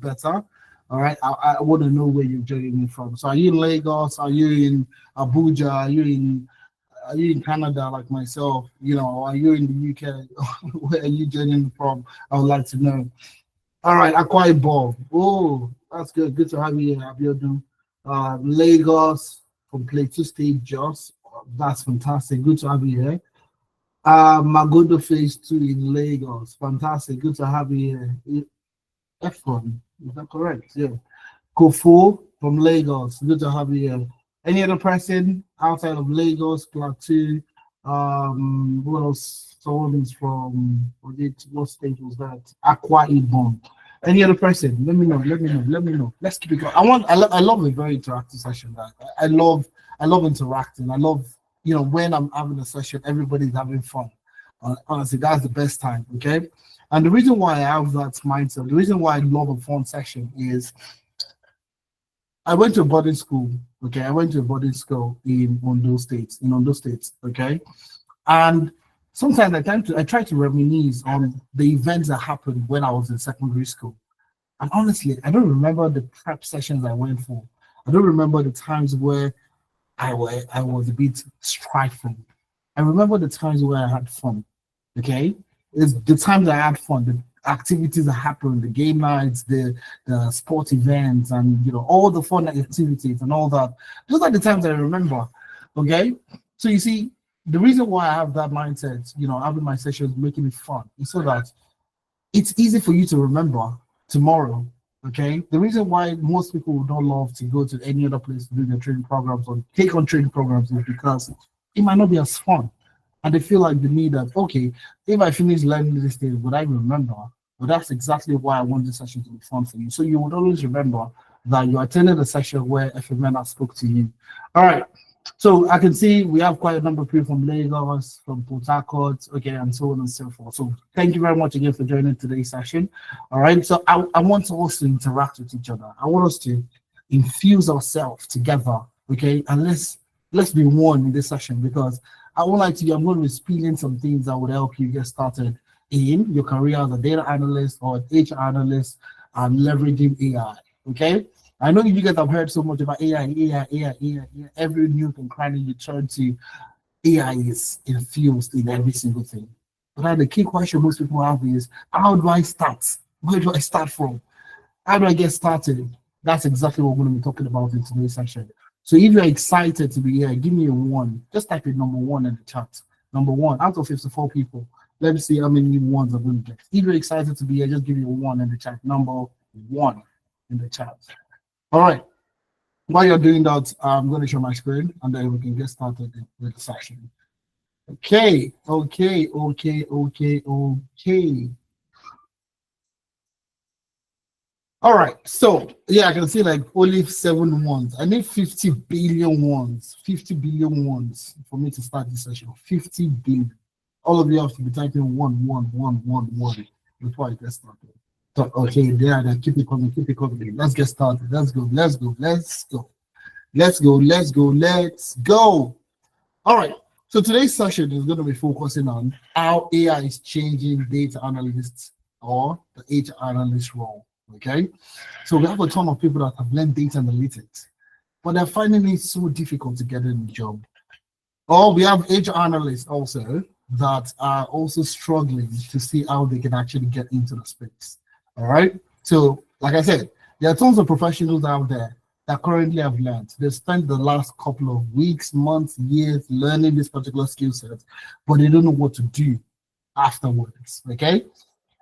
better. All right, I want to know where you're joining me from. So, are you in Lagos? Are you in Abuja? Are you in Canada like myself? You know, are you in the UK? Where are you joining from? I would like to know. All right, Akwa Ibom. Oh, that's good. Good to have you here, Abiodun. Lagos from Plateau State, Jos. That's fantastic. Good to have you here. Magodo Phase 2 in Lagos. Fantastic. Good to have you here. Efron, is that correct? Yeah. Kofo from Lagos. Good to have you here. Any other person outside of Lagos, Plateau? Who else? Someone is from what state was that? Akwa Ibom. Any other person? Let me know. Let me know. Let me know. Let's keep it going. I love a very interactive session. I love interacting. I love when I'm having a session, everybody's having fun. Honestly, that's the best time. Okay. And the reason why I have that mindset, the reason why I love a fun session is I went to a boarding school. Okay, I went to a boarding school in Ondo State. Okay, and sometimes I try to reminisce on the events that happened when I was in secondary school. And honestly, I don't remember the prep sessions I went for. I don't remember the times where I was a bit strifing. I remember the times where I had fun. Okay, it's the times I had fun, the activities that happened, the game nights, the sport events, and all the fun activities and all that. Those are the times I remember. Okay, so you see, the reason why I have that mindset, having my sessions, making it fun, is so that it's easy for you to remember tomorrow. Okay, the reason why most people would not love to go to any other place to do their training programs or take on training programs is because it might not be as fun. And they feel like they need that, okay, if I finish learning this thing, would I remember? Well, that's exactly why I want this session to be fun for you. So you would always remember that you attended a session where FMNA spoke to you. All right. So I can see we have quite a number of people from Lagos, from Port Harcourt, okay, and so on and so forth. So thank you very much again for joining today's session. All right. So I want us to interact with each other. I want us to infuse ourselves together, okay? And let's be one in this session, because I would like to, I'm going to be spilling some things that would help you get started in your career as a data analyst or an HR analyst and leveraging AI. Okay. I know you guys have heard so much about AI. Every new and cranny you turn to, AI is infused in every single thing. But now the key question most people have is, how do I start? Where do I start from? How do I get started? That's exactly what we're going to be talking about in today's session. So if you're excited to be here, give me a one. Just type in number one in the chat. Number one out of 54 people. Let me see how many ones I'm going to get. If you're excited to be here, just give me a one in the chat. Number one in the chat. All right. While you're doing that, I'm going to show my screen and then we can get started with the session. Okay. All right, so yeah, I can see like only 7 ones. I need 50 billion ones, 50 billion ones for me to start this session. 50 billion. All of you have to be typing one before I get started. So, okay, there, keep it coming. Let's get started. Let's go. All right, so today's session is going to be focusing on how AI is changing data analysts or the HR analyst role. Okay, so we have a ton of people that have learned data analytics, but they're finding it so difficult to get in the job. Or we have HR analysts also that are also struggling to see how they can actually get into the space. All right, so like I said, there are tons of professionals out there that currently have learned. They spent the last couple of weeks, months, years learning this particular skill set, but they don't know what to do afterwards. Okay,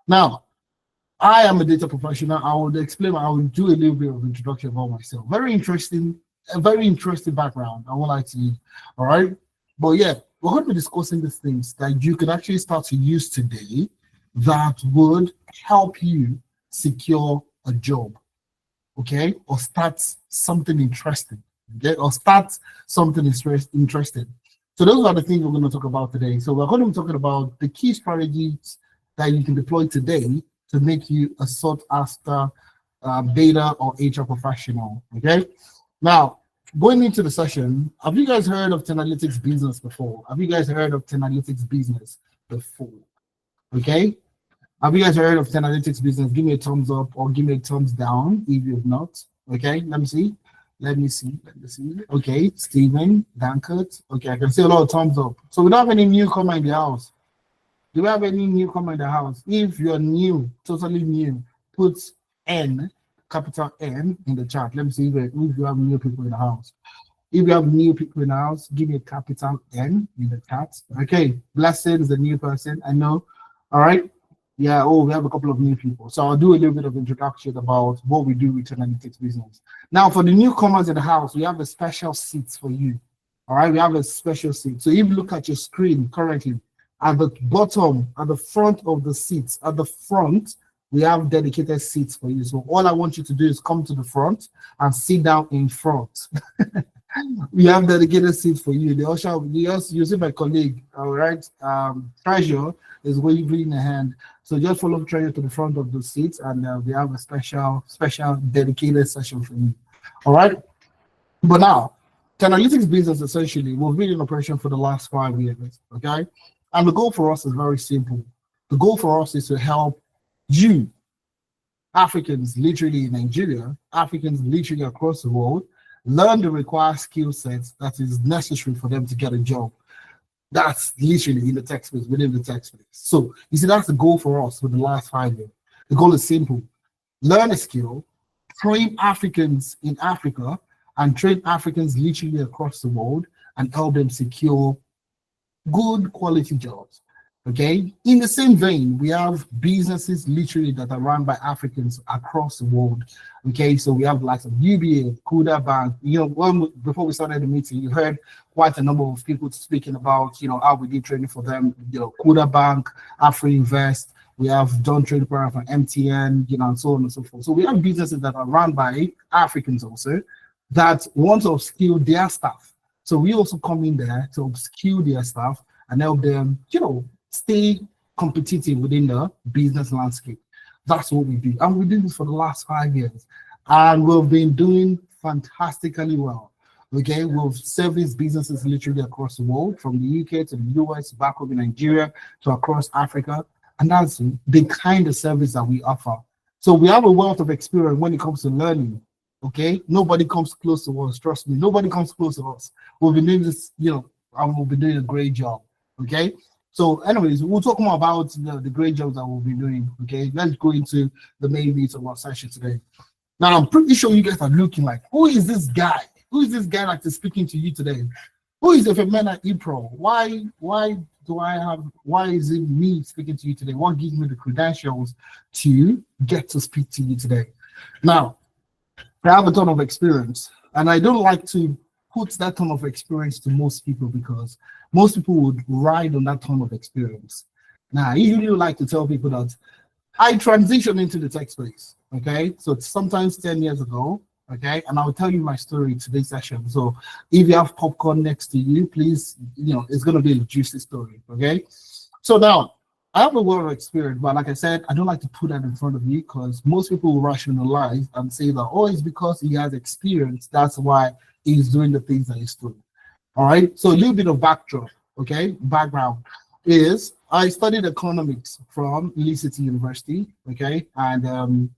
now I am a data professional. I will do a little bit of introduction about myself. A very interesting background. I won't lie to you. All right. But yeah, we're going to be discussing these things that you can actually start to use today that would help you secure a job. Okay. Or start something interesting. Okay. Or start something interesting. So those are the things we're going to talk about today. So we're going to be talking about the key strategies that you can deploy today to make you a sought after data or HR professional. Okay. Now, going into the session, have you guys heard of Analytics business before? Okay. Have you guys heard of 10 analytics business? Give me a thumbs up or give me a thumbs down if you've not. Okay, let me see. Let me see. Let me see. Okay, Stephen, Dankert. Okay, I can see a lot of thumbs up. So we don't have any newcomer in the house. Do we have any newcomer in the house? If you're new, totally new, put N, capital N in the chat. Let me see if you have new people in the house. If you have new people in the house, give me a capital N in the chat. Okay, Blessing is the new person. I know. All right. Yeah, oh, we have a couple of new people. So I'll do a little bit of introduction about what we do with analytics business. Now, for the newcomers in the house, we have a special seat for you. All right, we have a special seat. So if you look at your screen currently, at the bottom, at the front of the seats, at the front, we have dedicated seats for you. So all I want you to do is come to the front and sit down in front. We have dedicated seats for you. You see my colleague, all right, Treasure is waving a hand. So just follow Treasure to the front of the seats, and we have a special dedicated session for you. All right. But now, the analytics business essentially we've been in operation for the last 5 years. Okay, and the goal for us is very simple. The goal for us is to help you, Africans, literally in Nigeria, Africans literally across the world, learn the required skill sets that is necessary for them to get a job. That's literally in the tech space, within the tech space. So you see, that's the goal for us for the last 5 years. The goal is simple: learn a skill, train Africans in Africa, and train Africans literally across the world, and help them secure good quality jobs. Okay. In the same vein, we have businesses literally that are run by Africans across the world. Okay, so we have lots of UBA, Kuda Bank. Before we started the meeting, you heard quite a number of people speaking about how we did training for them. Kuda Bank, Afri Invest. We have done training program for MTN, and so on and so forth. So we have businesses that are run by Africans also that want to upskill their staff. So we also come in there to upskill their staff and help them, stay competitive within the business landscape. That's what we do. And we did this for the last 5 years. And we've been doing fantastically well. Okay, we've serviced businesses literally across the world, from the UK to the US, back home in Nigeria, to across Africa. And that's the kind of service that we offer. So we have a wealth of experience when it comes to learning. Okay, nobody comes close to us. Trust me, nobody comes close to us. We've been doing this, and we've been doing a great job. Okay. So anyways, we'll talk more about the great jobs that we'll be doing. Okay, let's go into the main meat of our session today. Now, I'm pretty sure you guys are looking like, who is this guy? Who is this guy that is speaking to you today? Who is the Femena Ipro? Why is it me speaking to you today? What gives me the credentials to get to speak to you today? Now, I have a ton of experience, and I don't like to put that ton of experience to most people because most people would ride on that ton of experience. Now, I usually like to tell people that I transitioned into the tech space, okay? So sometimes 10 years ago, okay? And I'll tell you my story today's session. So if you have popcorn next to you, please, it's going to be a juicy story, okay? So now, I have a lot of experience, but like I said, I don't like to put that in front of you because most people will rationalize and say that, oh, it's because he has experience. That's why he's doing the things that he's doing. All right. So a little bit of backdrop, okay? Background is I studied economics from Lee City University, okay? And, I'm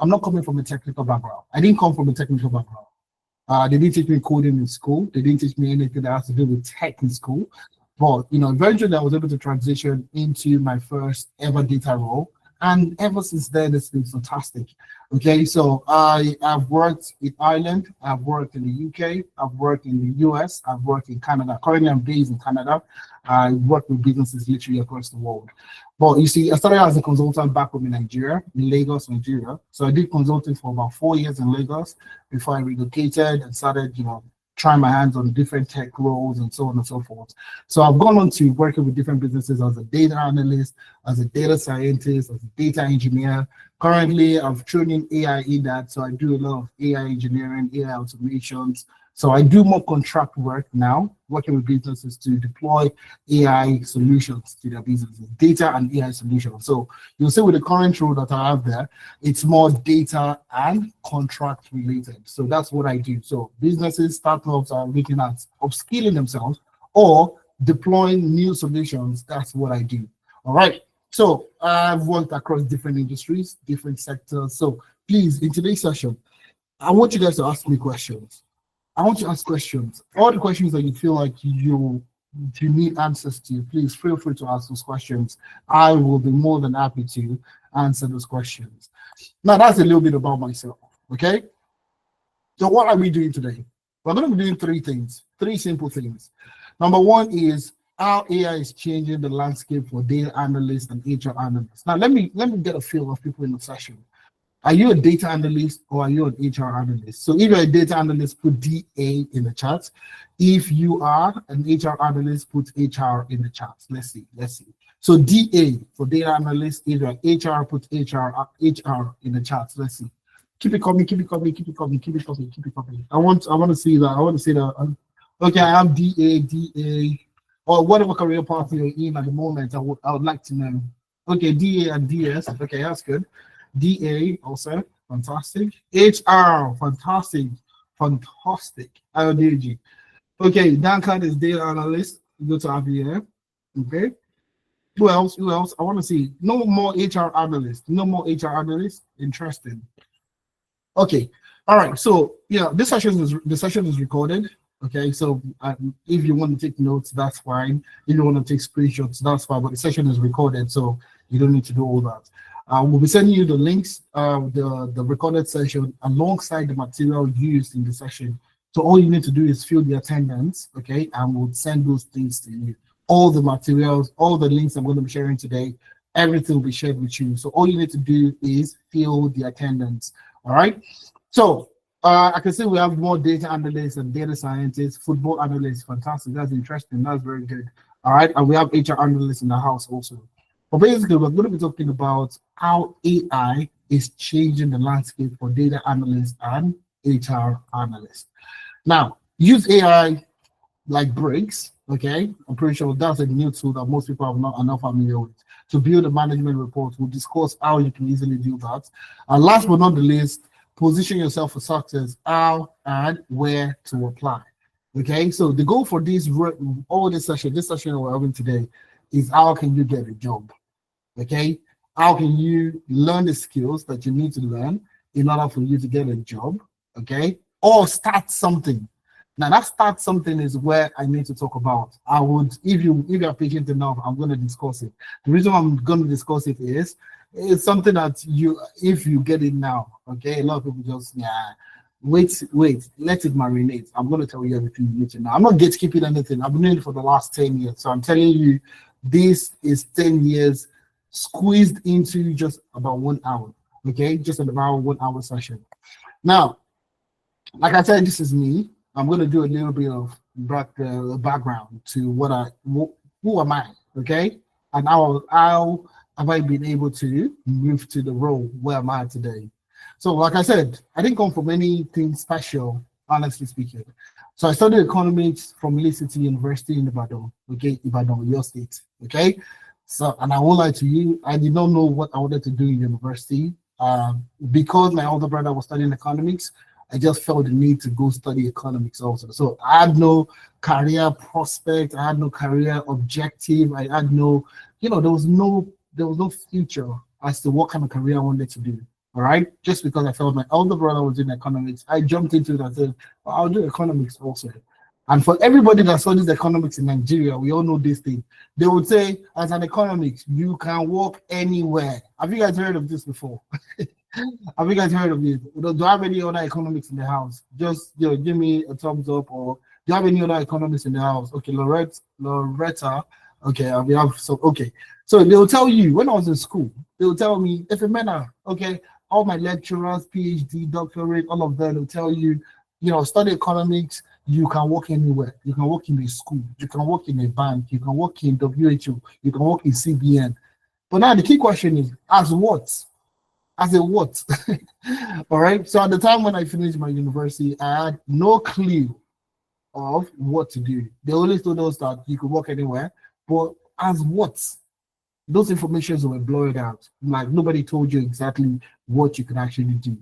not coming from a technical background. I didn't come from a technical background. They didn't teach me coding in school. They didn't teach me anything that has to do with tech in school. But, eventually I was able to transition into my first ever data role. And ever since then, it's been fantastic. Okay, so I've worked in Ireland, I've worked in the UK, I've worked in the US, I've worked in Canada. Currently, I'm based in Canada. I work with businesses literally across the world. But you see, I started as a consultant back home in Nigeria, in Lagos, Nigeria. So I did consulting for about 4 years in Lagos before I relocated and started, trying my hands on different tech roles and so on and so forth. So I've gone on to working with different businesses as a data analyst, as a data scientist, as a data engineer. Currently, I'm training AI in that. So I do a lot of AI engineering, AI automations. So I do more contract work now, working with businesses to deploy AI solutions to their businesses, data and AI solutions. So you'll see with the current role that I have there, it's more data and contract related. So that's what I do. So businesses, startups are looking at upskilling themselves or deploying new solutions. That's what I do. All right. So I've worked across different industries, different sectors. So please, in today's session, I want you guys to ask me questions. I want you to ask questions. All the questions that you feel like you need answers to, please feel free to ask those questions. I will be more than happy to answer those questions. Now, that's a little bit about myself. Okay. So, what are we doing today? We're going to be doing three things, three simple things. Number one is how AI is changing the landscape for data analysts and HR analysts. Now, let me get a feel of people in the session. Are you a data analyst or are you an HR analyst? So if you're a data analyst, put DA in the chat. If you are an HR analyst, put HR in the chat. Let's see. So DA for data analyst. If you're HR, put HR in the chat. Let's see. Keep it coming. I want to see that. Okay, I am DA, or whatever career path you're in at the moment. I would like to know. Okay, DA and DS. Okay, that's good. DA also fantastic. HR fantastic. IODG. Okay, Duncan is data analyst. Go to IBM. Okay. Who else? I want to see no more HR analysts. Interesting. Okay. All right. So yeah, the session is recorded. Okay. So if you want to take notes, that's fine. If you want to take screenshots, that's fine. But the session is recorded, so you don't need to do all that. We'll be sending you the links, the recorded session alongside the material used in the session. So all you need to do is fill the attendance, okay? And we'll send those things to you. All the materials, all the links I'm going to be sharing today, everything will be shared with you. So all you need to do is fill the attendance, all right? So I can see we have more data analysts and data scientists, football analysts. Fantastic. That's interesting. That's very good. All right. And we have HR analysts in the house also. But basically, we're going to be talking about how AI is changing the landscape for data analysts and HR analysts. Now, use AI like Bricks, okay? I'm pretty sure that's a new tool that most people are not familiar with. To build a management report, we'll discuss how you can easily do that. And last but not the least, position yourself for success, how and where to apply. Okay, so the goal for this session we're having today is how can you get a job? Okay, how can you learn the skills that you need to learn in order for you to get a job? Okay, or start something. Now that start something is where I need to talk about. I would, if you're patient enough, I'm going to discuss it. The reason I'm going to discuss it is it's something that if you get it now, okay, a lot of people just wait, let it marinate. I'm going to tell you everything you need to know. I'm not gatekeeping anything. I've been doing it for the last 10 years. So I'm telling you, this is 10 years squeezed into just about 1 hour, okay? Just about 1 hour session. Now, like I said, this is me. I'm going to do a little bit of background to who am I, okay? And how have I been able to move to the role where I'm at today? So like I said, I didn't come from anything special, honestly speaking. So I studied economics from Lee City University in Ibadan, okay, your state, okay? So, and I won't lie to you, I did not know what I wanted to do in university. Because my older brother was studying economics, I just felt the need to go study economics also. So I had no career prospect, I had no career objective, I had no, there was no future as to what kind of career I wanted to do. All right, just because I felt my older brother was in economics, I jumped into it and said, I'll do economics also. And for everybody that studies economics in Nigeria, we all know this thing. They would say, as an economics, you can work anywhere. Have you guys heard of this before? Have you guys heard of it? Do I have any other economics in the house? Just give me a thumbs up. Or do you have any other economics in the house? Okay, Loretta. Okay, we have so okay. So they'll tell you when I was in school, they'll tell me if a man, okay, all my lecturers, PhD, doctorate, all of them will tell you, study economics. You can work anywhere. You can work in a school. You can work in a bank. You can work in WHO. You can work in CBN. But now the key question is, as what? As a what? All right. So at the time when I finished my university, I had no clue of what to do. They only told us that you could work anywhere. But as what? Those informations were blurred out. Like nobody told you exactly what you could actually do.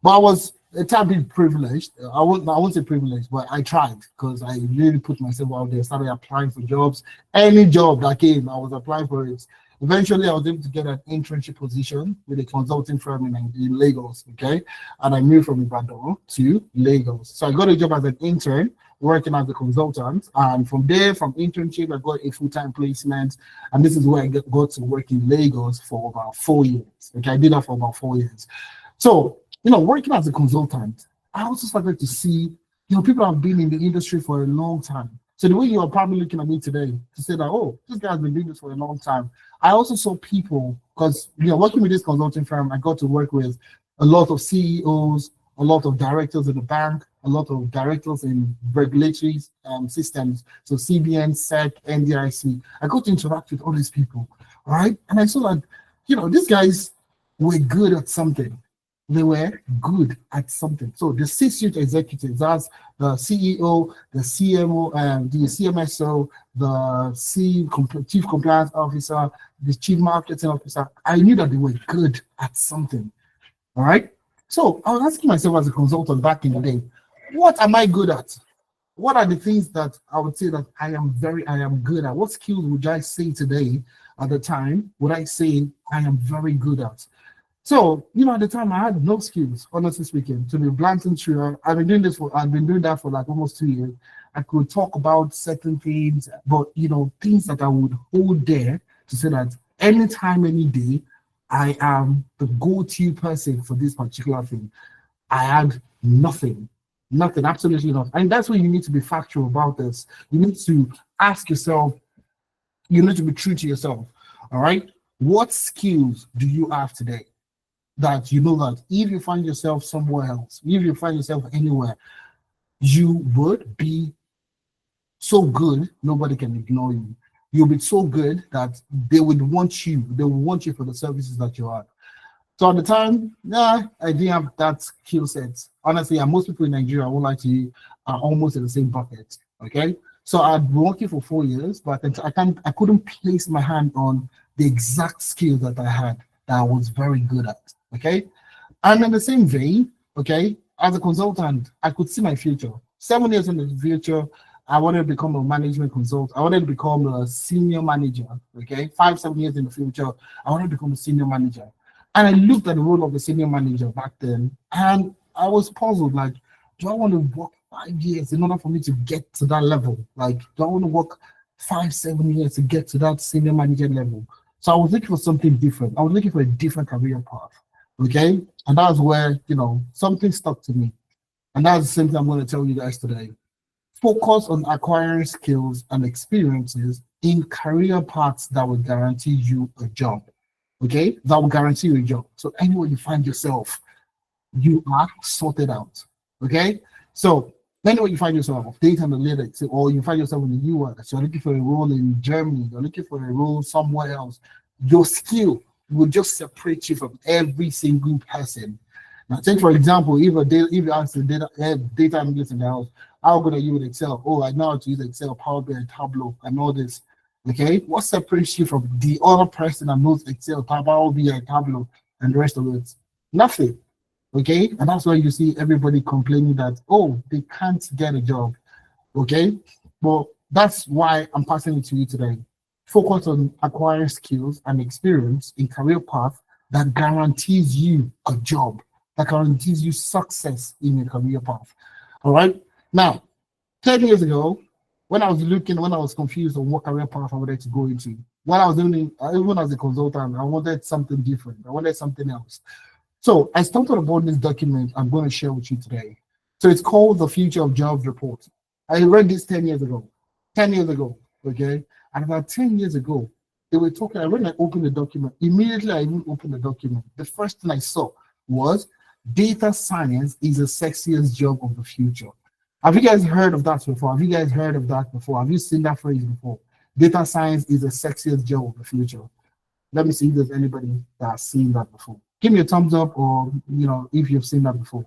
But I was a tad bit privileged. I won't say privileged, but I tried because I really put myself out there, started applying for jobs. Any job that came, I was applying for it. Eventually, I was able to get an internship position with a consulting firm in Lagos, okay? And I moved from Ibadan to Lagos. So I got a job as an intern, working as a consultant. And from there, from internship, I got a full-time placement. And this is where got to work in Lagos for about 4 years. Okay, I did that for about 4 years. So, working as a consultant, I also started to see, people have been in the industry for a long time. So the way you are probably looking at me today to say that, oh, this guy's been doing this for a long time. I also saw people, because, working with this consulting firm, I got to work with a lot of CEOs, a lot of directors in the bank, a lot of directors in regulatory systems. So CBN, SEC, NDIC. I got to interact with all these people, right? And I saw that, these guys were good at something. They were good at something. So the C-suite executives, that's the CEO, the CMO, the CMSO, the chief compliance officer, the chief marketing officer. I knew that they were good at something. All right. So I was asking myself as a consultant back in the day, what am I good at? What are the things that I would say that I am good at? What skills would I say today at the time would I say I am very good at? So, at the time I had no skills, honestly speaking, to be blunt and true. I've been doing that for like almost 2 years. I could talk about certain things, but things that I would hold there to say that anytime, any day, I am the go-to person for this particular thing. I had nothing, absolutely nothing. And that's where you need to be factual about this. You need to ask yourself, you need to be true to yourself. All right. What skills do you have today that you know that if you find yourself somewhere else, if you find yourself anywhere, you would be so good, nobody can ignore you. You'll be so good that they would want you. They will want you for the services that you have. So at the time, I didn't have that skill set. Honestly, and most people in Nigeria, I won't lie to you, are almost in the same bucket. Okay. So I'd been working for 4 years, but I couldn't place my hand on the exact skill that I had that I was very good at. Okay. And in the same vein, okay, as a consultant, I could see my future. 7 years in the future, I wanted to become a management consultant. I wanted to become a senior manager. Okay. 5, 7 years in the future, I wanted to become a senior manager. And I looked at the role of the senior manager back then, and I was puzzled, like, do I want to work 5 years in order for me to get to that level? Like, do I want to work 5, 7 years to get to that senior manager level? So I was looking for something different. I was looking for a different career path. Okay. And that's where, something stuck to me. And that's the same thing I'm going to tell you guys today. Focus on acquiring skills and experiences in career paths that will guarantee you a job. Okay, that will guarantee you a job. So anywhere you find yourself, you are sorted out. Okay, so anywhere you find yourself, data analytics, or you find yourself in the US, you're looking for a role in Germany, you're looking for a role somewhere else, your skill will just separate you from every single person. Now, take for example, if you ask the data analyst in the house, how good are you with Excel? Oh, I know how to use Excel, Power BI, Tableau, and all this. Okay, what separates you from the other person that knows Excel, Power BI, Tableau, and the rest of it? Nothing. Okay, and that's why you see everybody complaining that, oh, they can't get a job. Okay, well, that's why I'm passing it to you today. Focus on acquiring skills and experience in career path that guarantees you a job, that guarantees you success in your career path. All right, now 10 years ago, when I was confused on what career path I wanted to go into, when I was doing, even as a consultant, I wanted something different. I wanted something else. So I stumbled upon this document I'm going to share with you today. So it's called the Future of Jobs Report. I read this 10 years ago. 10 years ago, okay? And about 10 years ago, they were talking, when I opened the document, immediately I even opened the document, the first thing I saw was data science is the sexiest job of the future. Have you guys heard of that before? Have you guys heard of that before? Have you seen that phrase before? Data science is the sexiest job of the future. Let me see if there's anybody that's seen that before. Give me a thumbs up, or if you've seen that before.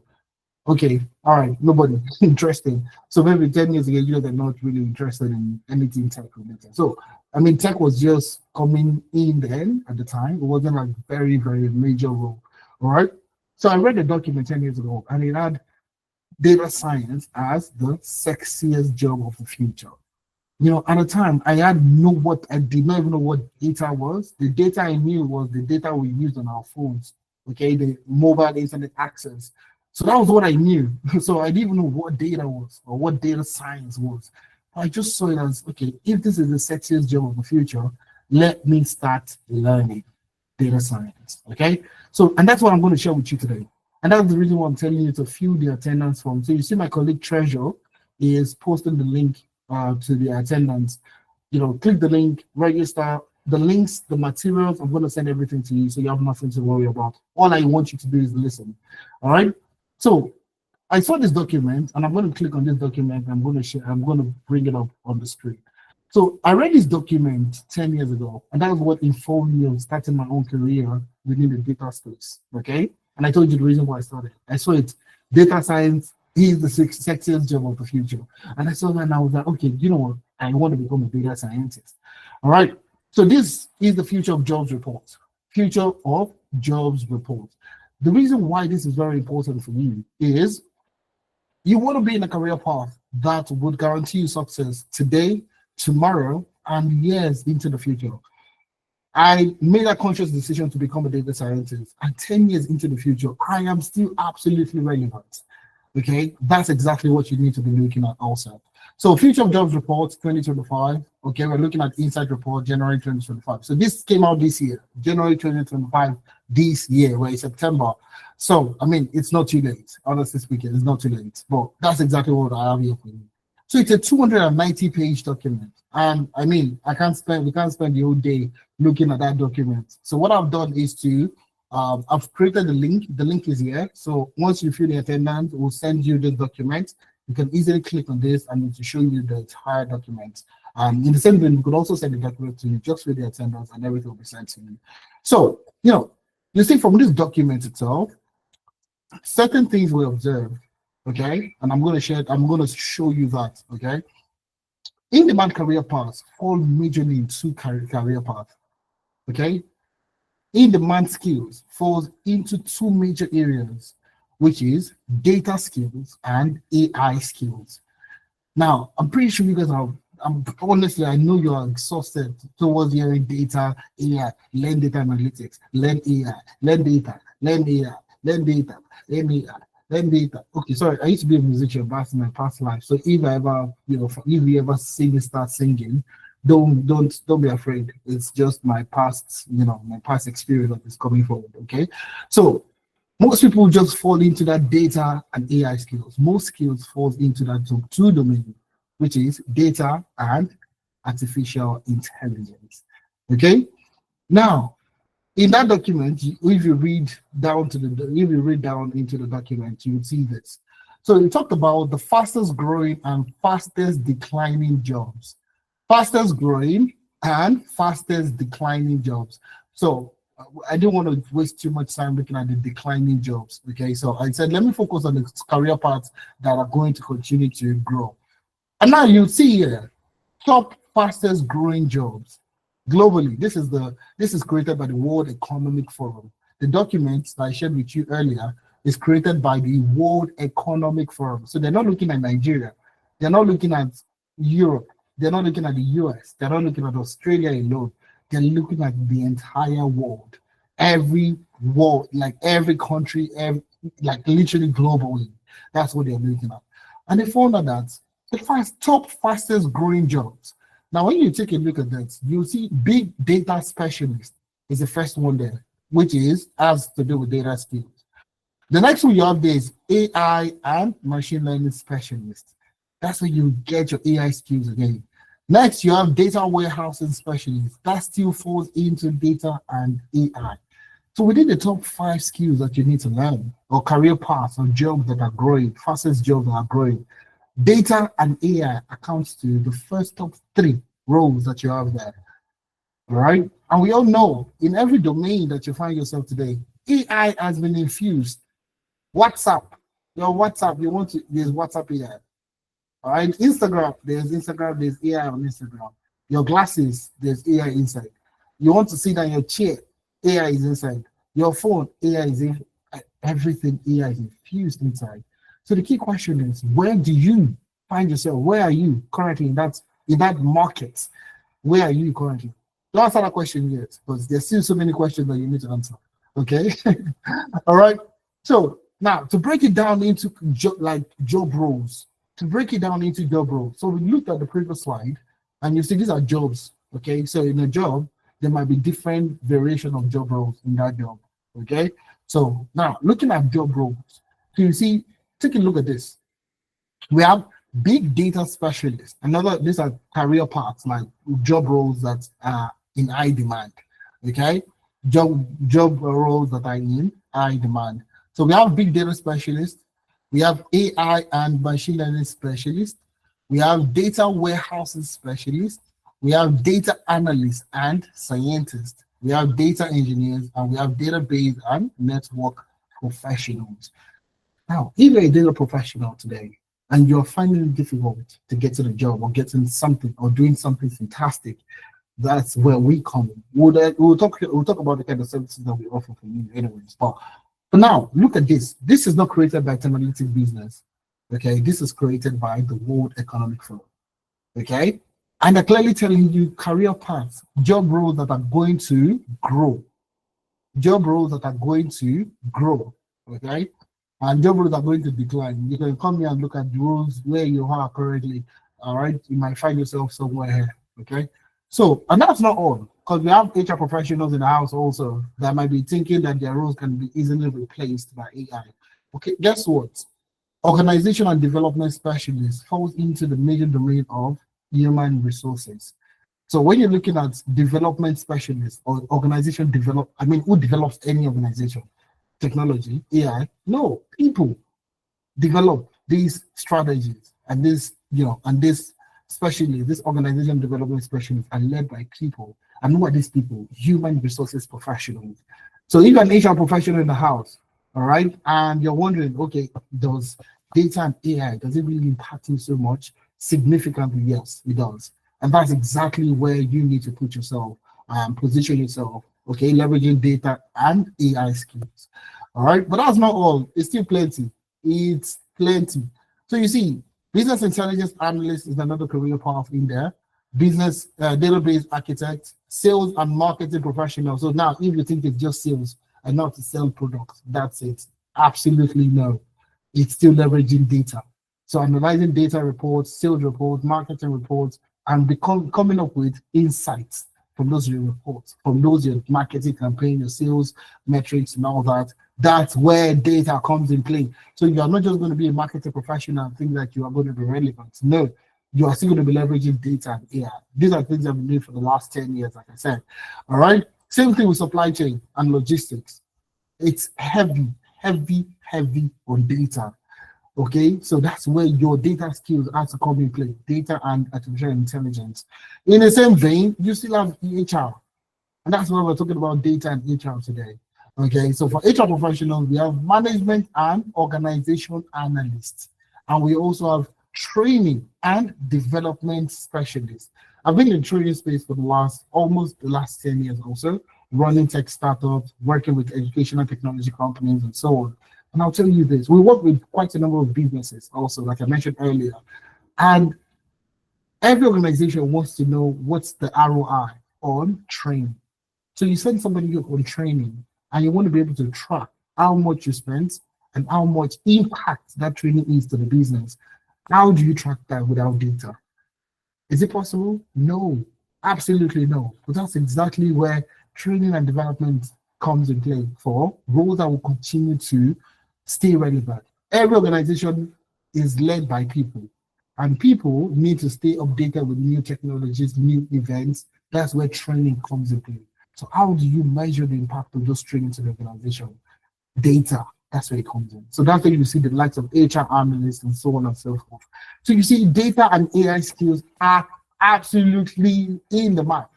Okay, all right, nobody. Interesting. So maybe 10 years ago, they're not really interested in anything tech related. So I mean, tech was just coming in then at the time. It wasn't like very, very major role. All right. So I read the document 10 years ago, and it had data science as the sexiest job of the future. At the time, I did not even know what data was. The data I knew was the data we used on our phones, okay, the mobile internet access. So that was what I knew. So I didn't even know what data was or what data science was. I just saw it as, okay, if this is the sexiest job of the future, let me start learning data science, okay? So, and that's what I'm going to share with you today. And that's the reason why I'm telling you to fill the attendance form. So you see my colleague Treasure is posting the link to the attendance. Click the link, register, the links, the materials. I'm going to send everything to you so you have nothing to worry about. All I want you to do is listen. All right. So I saw this document and I'm going to click on this document. I'm going to bring it up on the screen. So I read this document 10 years ago, and that was what informed me of starting my own career within the data space. Okay. And I told you the reason why I started. I saw it. Data science is the sexiest job of the future. And I saw that and I was like, okay, you know what? I want to become a data scientist. All right. So this is the future of jobs report. Future of jobs report. The reason why this is very important for you is you want to be in a career path that would guarantee you success today, tomorrow, and years into the future. I made a conscious decision to become a data scientist, and 10 years into the future, I am still absolutely relevant. Okay, that's exactly what you need to be looking at also. So Future of Jobs Report 2025. Okay, we're looking at Insight Report January 2025. So this came out this year, January 2025, this year, where it's September. So, I mean, it's not too late. Honestly speaking, it's not too late. But that's exactly what I have here for you. So it's a 290-page document. And I mean, we can't spend the whole day looking at that document. So what I've done is I've created the link. The link is here. So once you fill the attendance, we'll send you the document. You can easily click on this and it will show you the entire document. In the same way, we could also send the document to you just with the attendance and everything will be sent to you. So, you see from this document itself, certain things we observe, okay? And I'm going to show you that, okay? In-demand career paths fall majorly in two career paths, okay? In-demand skills falls into two major areas, which is data skills and AI skills. Now, I'm pretty sure you guys honestly, I know you're exhausted towards hearing data, AI, learn data analytics, learn AI, learn data, learn AI, learn data, learn AI, learn data. Okay, sorry, I used to be a musician back in my past life. So if you ever see me start singing, don't be afraid. It's just my past, my past experience that is coming forward. Okay. So most people just fall into that data and AI skills. Most skills falls into that two domains, which is data and artificial intelligence. Okay. Now, in that document, if you read down into the document, you will see this. So we talked about the fastest growing and fastest declining jobs. Fastest growing and fastest declining jobs. So I didn't want to waste too much time looking at the declining jobs. Okay, so I said, let me focus on the career paths that are going to continue to grow. And now you see here, top fastest growing jobs globally. This is created by the World Economic Forum. The document that I shared with you earlier is created by the World Economic Forum. So they're not looking at Nigeria. They're not looking at Europe. They're not looking at the US. They're not looking at Australia alone. They're looking at the entire world. Every world, like every country, like literally globally. That's what they're looking at. And they found out that the top fastest growing jobs. Now, when you take a look at that, you'll see big data specialist is the first one there, which has to do with data skills. The next one you have there is AI and machine learning specialist. That's where you get your AI skills again. Next, you have data warehousing specialist. That still falls into data and AI. So within the top 5 skills that you need to learn, or career paths, or jobs that are growing, fastest jobs that are growing, data and AI accounts to the first top 3 roles that you have there. All right? And we all know in every domain that you find yourself today, AI has been infused. WhatsApp, there's WhatsApp AI. All right, Instagram, there's AI on Instagram. Your glasses, there's AI inside. You want to sit on your chair, AI is inside. Your phone, AI is in. Everything AI is infused inside. So the key question is, where do you find yourself? Where are you currently in that in that market, where are you currently? Don't answer that question yet, because there's still so many questions that you need to answer. Okay. All right. So now to break it down into job roles, to break it down into job roles. So we looked at the previous slide, and you see these are jobs. Okay. So in a job, there might be different variation of job roles in that job. Okay. So now looking at job roles, so you see, take a look at this. We have big data specialists. These are career paths, like job roles that are in high demand. Okay, job roles that are in high demand. So we have big data specialists. We have AI and machine learning specialists. We have data warehousing specialists. We have data analysts and scientists. We have data engineers, and we have database and network professionals. Now, if you're a data professional today and you're finding it difficult to get to the job or getting something or doing something fantastic, that's where we come in. We'll talk about the kind of services that we offer for you anyways. But now, look at this. This is not created by Analytic Business. Okay, this is created by the World Economic Forum. Okay, and they're clearly telling you career paths, job roles that are going to grow. Job roles that are going to grow. Okay, and job roles are going to decline. You can come here and look at the roles where you are currently. All right, you might find yourself somewhere here. Okay, so, and that's not all, because we have HR professionals in the house also that might be thinking that their roles can be easily replaced by AI. Okay, guess what? Organization and development specialists falls into the major domain of human resources. So when you're looking at development specialists or organization who develops any organization? Technology, AI? No, people develop these strategies, and especially this organization development specialists are led by people. And who are these people? Human resources professionals. So if you're an HR professional in the house, all right, and you're wondering, okay, does data and AI, does it really impact you so much? Significantly, yes, it does. And that's exactly where you need to put yourself, position yourself, okay, leveraging data and AI skills. All right, but that's not all. It's still plenty. It's plenty. So you see, business intelligence analyst is another career path in there. Business database architect, sales and marketing professional. So now, if you think it's just sales and not to sell products, that's it. Absolutely no. It's still leveraging data. So analyzing data reports, sales reports, marketing reports, and coming up with insights from those reports, from those your marketing campaign, your sales metrics, and all that. That's where data comes in play. So you are not just going to be a marketing professional and think that you are going to be relevant. No, you are still going to be leveraging data and AI. These are things I've been doing for the last 10 years, like I said. All right. Same thing with supply chain and logistics. It's heavy on data. Okay, so that's where your data skills have to come in play, data and artificial intelligence. In the same vein, you still have HR, and that's why we're talking about data and HR today. Okay, so for HR professionals, we have management and organization analysts, and we also have training and development specialists. I've been in the training space for almost the last 10 years also, running tech startups, working with educational technology companies, and so on. And I'll tell you this, we work with quite a number of businesses also, like I mentioned earlier. And every organization wants to know what's the ROI on training. So you send somebody on training and you want to be able to track how much you spent and how much impact that training is to the business. How do you track that without data? Is it possible? No, absolutely no. But that's exactly where training and development comes in play for roles that will continue to stay relevant. Every organization is led by people, and people need to stay updated with new technologies, new events. That's where training comes in play. So how do you measure the impact of those training to the organization? Data, that's where it comes in. So that's where you see the likes of HR analysts and so on and so forth. So you see data and AI skills are absolutely in the map.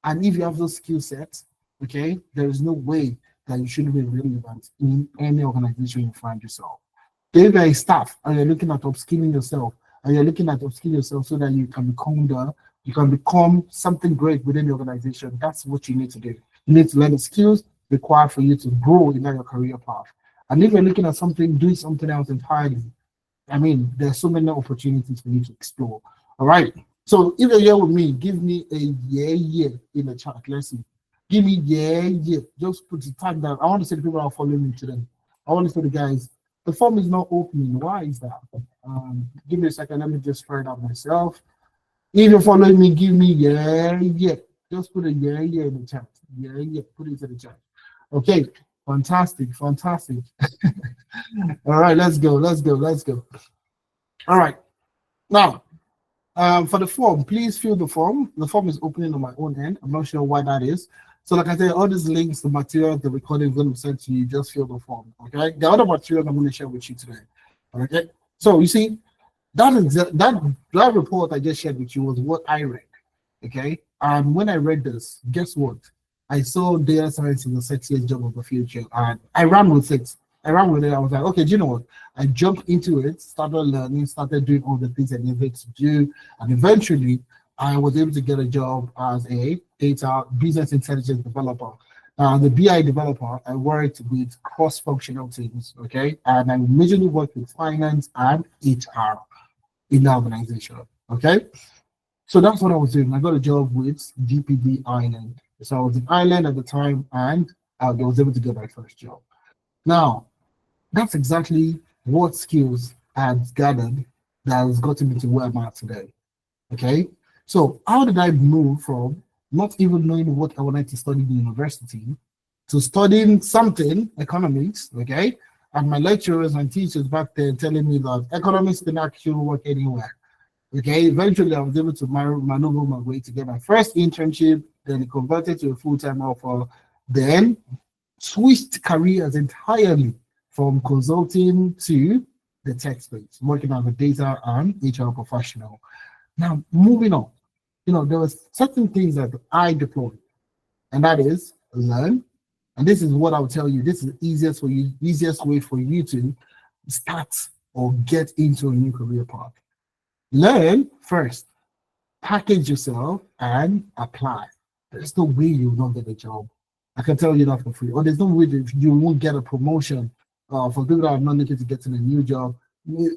And if you have those skill sets, okay, there is no way that you shouldn't be relevant in any organization you find yourself. If you're a staff and you're looking at upskilling yourself, so that you can become something great within the organization, that's what you need to do. You need to learn the skills required for you to grow in your career path. And if you're looking at doing something else entirely, I mean, there's so many opportunities for you to explore. All right. So if you're here with me, give me a yeah in the chat. Let's see. Give me yeah. Just put the tag down. I want to see the people that are following me today. I want to see the guys. The form is not opening. Why is that? Give me a second. Let me just try it out myself. If you're following me, give me yeah. Just put a yeah in the chat. Yeah. Put it in the chat. Okay. Fantastic. All right, let's go. All right. Now, for the form, please fill the form. The form is opening on my own end. I'm not sure why that is. So, like I said, all these links, the material, the recording is going to be sent to you. Just fill the form. Okay. The other material I'm going to share with you today. Okay. So you see, that report I just shared with you was what I read. Okay. And when I read this, guess what? I saw data science is the sexiest job of the future, and I ran with it. I was like, okay, do you know what? I jumped into it, started learning, started doing all the things I needed to do, and eventually I was able to get a job as a data business intelligence developer. The BI developer, I worked with cross-functional teams, okay? And I majorly worked with finance and HR in the organization, okay? So that's what I was doing. I got a job with DPD Ireland. So I was in Ireland at the time, and I was able to get my first job. Now, that's exactly what skills I had gathered that has gotten me to where I'm at today. Okay. So how did I move from not even knowing what I wanted to study in university to studying something, economics, okay? And my lecturers and teachers back there telling me that economics can actually work anywhere. Okay, eventually I was able to maneuver my way to get my first internship, then converted to a full-time offer, then switched careers entirely from consulting to the tech space, working as a data and HR professional. Now, moving on, there was certain things that I deployed, and that is learn. And this is what I'll tell you. This is the easiest way for you to start or get into a new career path. Learn first, package yourself, and apply. There's no way you will not get a job. I can tell you that for free. Or there's no way that you won't get a promotion. For people that are not looking to get in a new job,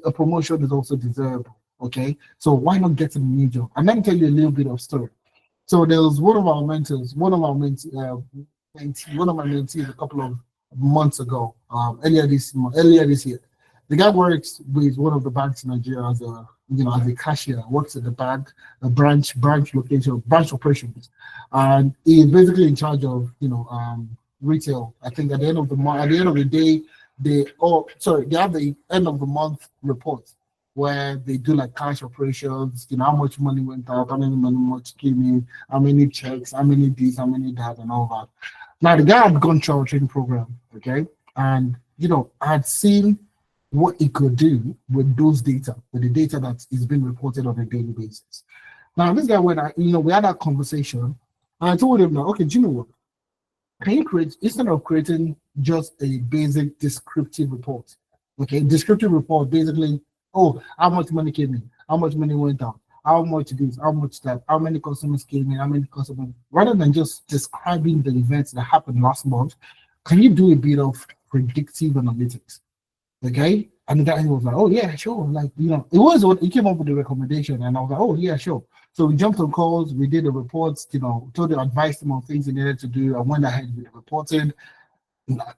a promotion is also desirable. Okay, so why not get in a new job? And let me tell you a little bit of story. So there was one of our mentors, one of my mentees a couple of months ago, earlier this year. The guy works with one of the banks in Nigeria as a cashier, works at the bank, a branch location, branch operations, and he's basically in charge of retail. I think at the end of the day, they have the end of the month report where they do like cash operations, how much money went out, how many money much came in, how many checks, how many this, how many that, and all that. Now the guy had gone through our training program, okay, and I had seen what it could do with those data, with the data that is being reported on a daily basis. Now, this guy, when we had that conversation, and I told him, now, okay, do you know what? Can you create, instead of creating just a basic descriptive report, okay, descriptive report basically, how much money came in, how much money went out, how much this, how much that, how many customers came in, how many customers, rather than just describing the events that happened last month, can you do a bit of predictive analytics? Okay, and the guy was like, "Oh yeah, sure." Like it was what he came up with the recommendation, and I was like, "Oh yeah, sure." So we jumped on calls, we did the reports, told him, advised him on things he needed to do, and went ahead with the reporting.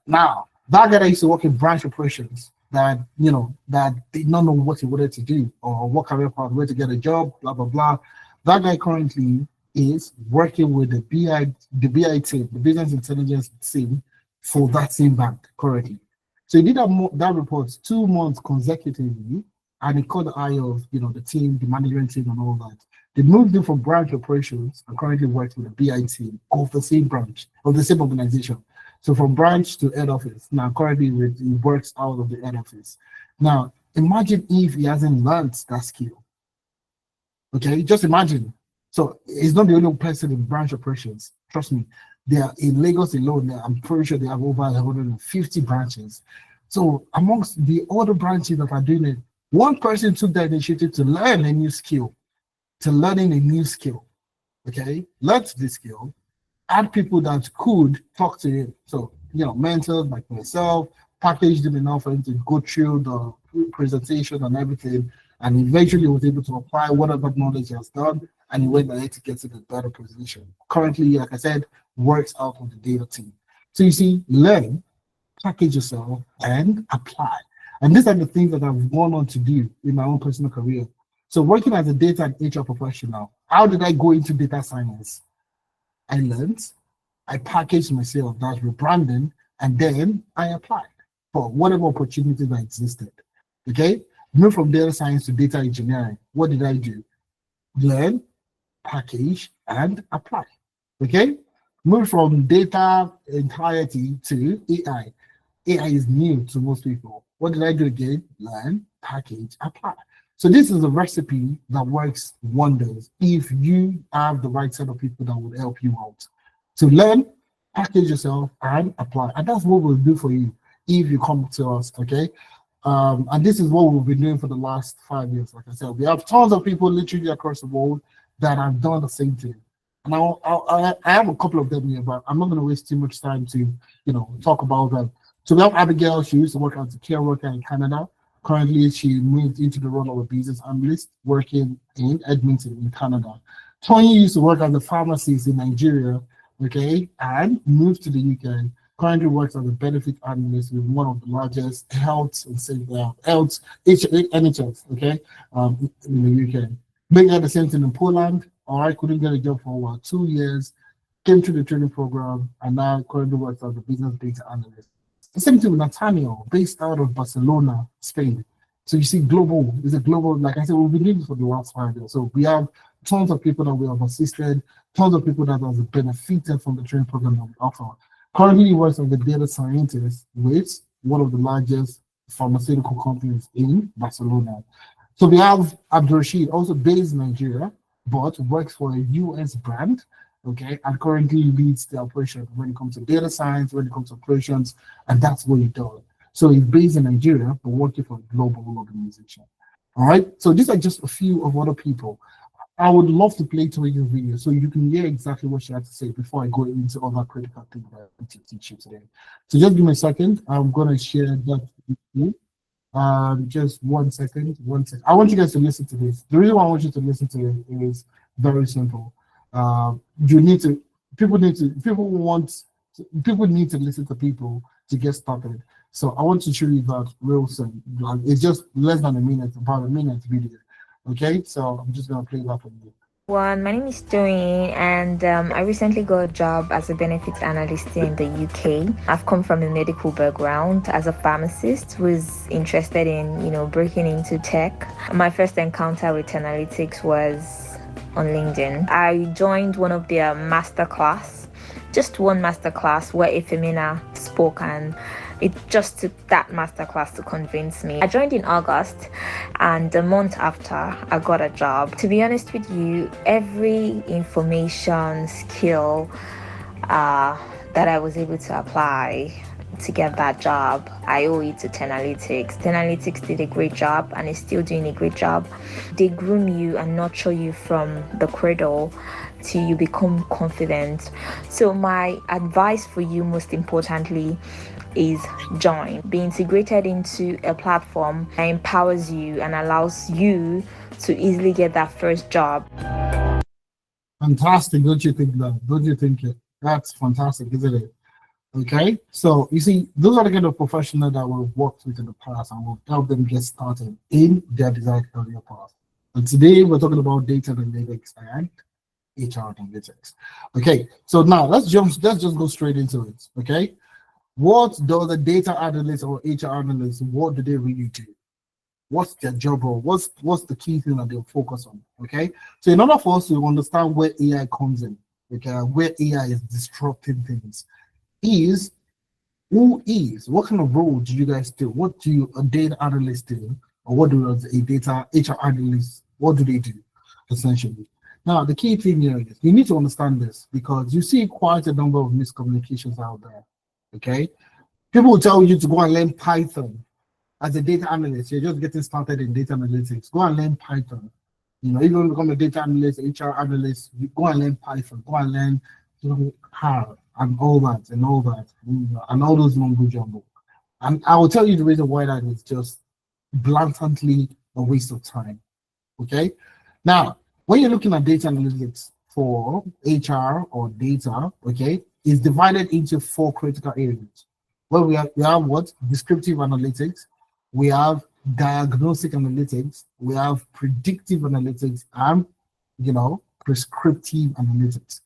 Now that guy that used to work in branch operations, that did not know what he wanted to do or what career path, where to get a job, blah blah blah. That guy currently is working with the BI team, the business intelligence team, for that same bank currently. So he did that report 2 months consecutively, and he caught the eye of the team, the management team, and all that. They moved him from branch operations and currently works with the BI team of the same branch, of the same organization. So from branch to head office. Now currently he works out of the head office. Now imagine if he hasn't learned that skill. Okay, just imagine. So he's not the only person in branch operations. Trust me. They are in Lagos alone. I'm pretty sure they have over 150 branches. So amongst the other branches that are doing it, one person took that initiative to learn a new skill, okay? Learned the skill, add people that could talk to him. So, mentors like myself, packaged him enough for him to go through the presentation and everything. and eventually was able to apply whatever knowledge he has done, and he went ahead to get to the better position. Currently, like I said, works out with the data team. So you see, learn, package yourself, and apply. And these are the things that I've gone on to do in my own personal career. So working as a data and HR professional, how did I go into data science? I learned, I packaged myself, that's rebranding, and then I applied for whatever opportunities that existed. Okay, move from data science to data engineering. What did I do? Learn, package, and apply. Okay, move from data entirety to AI. AI is new to most people. What did I do again? Learn, package, apply. So this is a recipe that works wonders if you have the right set of people that would help you out. So learn, package yourself, and apply. And that's what we'll do for you if you come to us, okay? And this is what we've been doing for the last 5 years. Like I said, we have tons of people literally across the world that have done the same thing. And I have a couple of them here, but I'm not going to waste too much time to, talk about them. So we have Abigail. She used to work as a care worker in Canada. Currently, she moved into the role of a business analyst working in Edmonton in Canada. Tony used to work as a pharmacist in Nigeria, okay, and moved to the UK. Currently works as a benefit analyst with one of the largest health and health NHS, okay, in the UK. Made the same thing in Poland. All right, couldn't get a job for about 2 years. Came through the training program and now currently works as a business data analyst. The same thing with Nathaniel, based out of Barcelona, Spain. So you see, global is a global, like I said, we've been doing this for the last 5 years. So we have tons of people that we have assisted, tons of people that have benefited from the training program that we offer. Currently, he works as a data scientist with one of the largest pharmaceutical companies in Barcelona. So we have Abdurrashid, also based in Nigeria, but works for a US brand, okay, and currently leads the operation when it comes to data science, when it comes to operations, and that's what he does. So he's based in Nigeria, but working for a global organization. All right, so these are just a few of other people. I would love to play to your video so you can hear exactly what she had to say before I go into other critical things that I want to teach you today. So just give me a second. I'm going to share that with you. Just 1 second, 1 second. I want you guys to listen to this. The reason why I want you to listen to it is very simple. You need to, people need to listen to people to get started. So I want to show you that real soon. It's just less than a minute, about a minute video. Okay, so I'm just gonna play that for you. My name is Joey, and I recently got a job as a benefits analyst here in the UK. I've come from a medical background as a pharmacist who is interested in, breaking into tech. My first encounter with analytics was on LinkedIn. I joined one of their masterclass, just one masterclass where Efemina spoke, and it just took that masterclass to convince me. I joined in August, and a month after, I got a job. To be honest with you, every information skill that I was able to apply to get that job, I owe it to Analytics. Analytics did a great job and is still doing a great job. They groom you and nurture you from the cradle till you become confident. So my advice for you, most importantly, is join. Be integrated into a platform that empowers you and allows you to easily get that first job. Fantastic, don't you think that? Don't you think it? That's fantastic, isn't it? Okay, so you see, those are the kind of professionals that we've worked with in the past and we'll help them get started in their desired career path. And today we're talking about data analytics and HR analytics. Okay, so now let's just go straight into it. Okay, what does a data analyst or HR analyst, what do they really do? What's their job role? What's the key thing that they'll focus on? Okay, so in order for us to understand where AI comes in, okay, where AI is disrupting things, what kind of role do you guys do? What do a data analyst do, or what does a data HR analyst, what do they do essentially? Now the key thing here is you need to understand this because you see quite a number of miscommunications out there. Okay, people will tell you to go and learn Python as a data analyst. You're just getting started in data analytics. Go and learn Python. If you want to become a data analyst, HR analyst, you go and learn Python. Go and learn how and all that and all that and all those mumbo jumbo. And I will tell you the reason why that is just blatantly a waste of time. Okay. Now, when you're looking at data analytics for HR or data, okay, it's divided into four critical areas. Well, we have what? Descriptive analytics, we have diagnostic analytics, we have predictive analytics, and prescriptive analytics.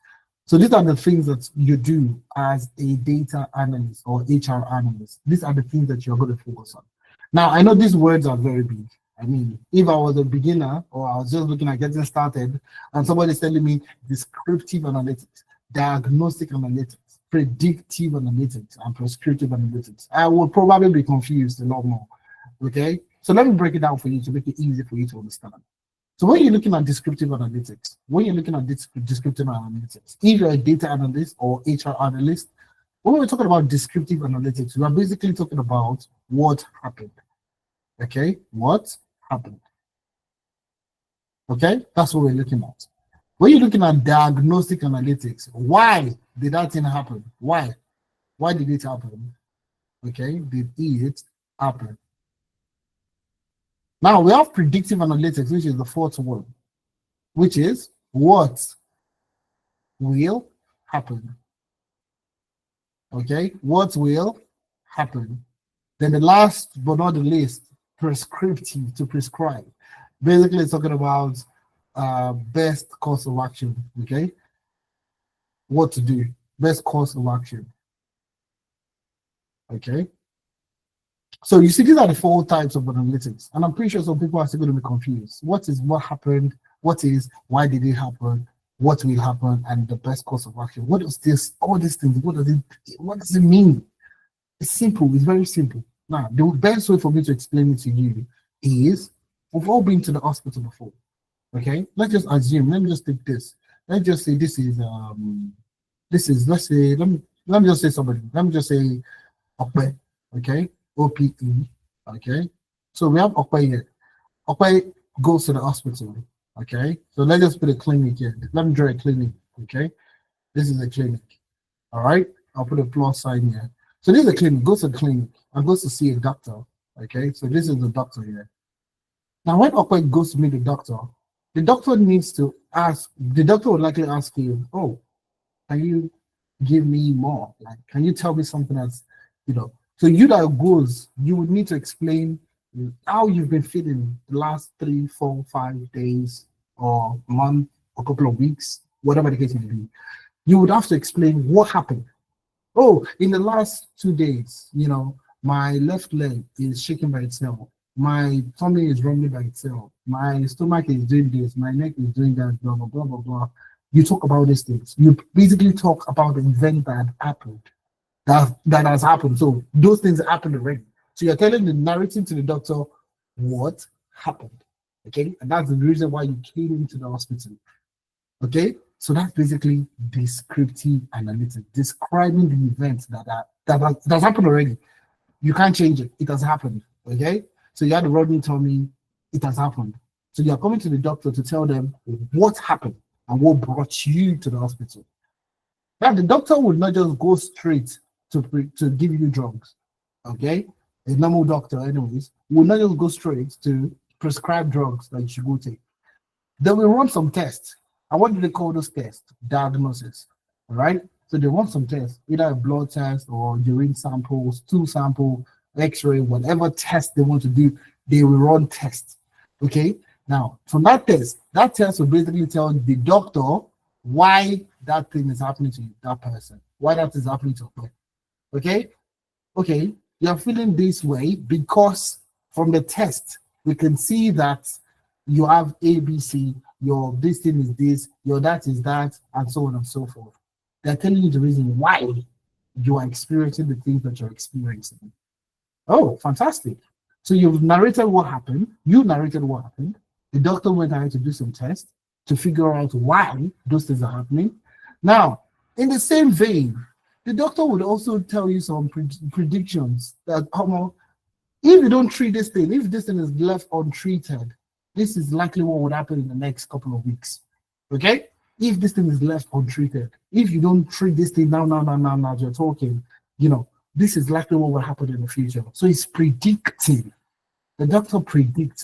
So these are the things that you do as a data analyst or HR analyst. These are the things that you're going to focus on. Now, I know these words are very big. I mean, if I was a beginner or I was just looking at getting started and somebody's telling me descriptive analytics, diagnostic analytics, predictive analytics, and prescriptive analytics, I would probably be confused a lot more. Okay? So let me break it down for you to make it easy for you to understand. So when you're looking at descriptive analytics, if you're a data analyst or HR analyst, when we're talking about descriptive analytics, we are basically talking about what happened. Okay, what happened? Okay, that's what we're looking at. When you're looking at diagnostic analytics, why did that thing happen? Why? Why did it happen? Okay, did it happen? Now we have predictive analytics, which is the fourth one, which is what will happen. Okay, what will happen? Then the last but not the least, prescriptive, to prescribe. Basically, it's talking about best course of action. Okay, what to do, best course of action. Okay, so you see, these are the four types of analytics, and I'm pretty sure some people are still going to be confused. What is what happened? What is why did it happen? What will happen? And the best course of action. What is this? All these things. What does it mean? It's simple. It's very simple. Now, the best way for me to explain it to you is we've all been to the hospital before. Okay, let's just assume. Let me just take this. Let's just say this is let's say let me just say somebody. Let me just say Okpe. Okay, OPE. Okay, so we have Okpe here. Okpe goes to the hospital. Okay, so let's just put a clinic here. Let me draw a clinic. Okay, this is a clinic. All right, I'll put a plus sign here. So this is a clinic. Goes to the clinic and goes to see a doctor. Okay, so this is the doctor here. Now, when Okwe goes to meet the doctor needs to ask. The doctor would likely ask you, "Oh, can you give me more? Like, can you tell me something else?" So you that goes, you would need to explain how you've been feeling the last 3, 4, 5 days or month or couple of weeks, whatever the case may be. You would have to explain what happened. Oh, in the last 2 days, my left leg is shaking by itself. My tummy is rumbling by itself. My stomach is doing this. My neck is doing that, blah, blah, blah, blah, blah. You talk about these things. You basically talk about the event that happened, that has happened. So those things happened already. So you're narrating to the doctor what happened. Okay? And that's the reason why you came into the hospital. Okay? So that's basically descriptive analytics, describing the events that has happened already. You can't change it. It has happened. Okay? So you had the running tummy. It has happened. So you're coming to the doctor to tell them what happened and what brought you to the hospital. Now, the doctor would not just go straight to give you drugs. Okay? A normal doctor, anyways, will not just go straight to prescribe drugs that you should go take. They will run some tests. And what do they call those tests? Diagnosis. All right? So they run some tests, either a blood test or urine samples, stool sample, X-ray, whatever test they want to do, they will run tests. Okay? Now, from that test will basically tell the doctor why that thing is happening to you, that person, why that is happening to her. Okay? Okay, you're feeling this way because from the test, we can see that you have ABC, your this thing is this, your that is that, and so on and so forth. They're telling you the reason why you are experiencing the things that you're experiencing. Oh, fantastic. So you've narrated what happened. You narrated what happened. The doctor went ahead to do some tests to figure out why those things are happening. Now, in the same vein, the doctor would also tell you some predictions that, if you don't treat this thing, if this thing is left untreated, this is likely what would happen in the next couple of weeks. Okay? If this thing is left untreated, if you don't treat this thing now, you're talking, this is likely what will happen in the future. So it's predicting. The doctor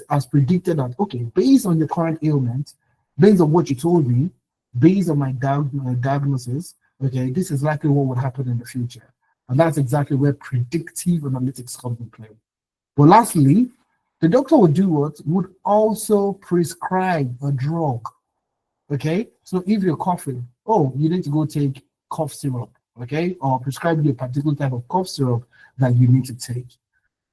has predicted that, okay, based on your current ailment, based on what you told me, based on my diagnosis, okay, this is likely what would happen in the future. And that's exactly where predictive analytics comes in play. But lastly, the doctor would do what? Would also prescribe a drug. Okay, so if you're coughing, oh, you need to go take cough syrup, okay, or prescribe you a particular type of cough syrup that you need to take.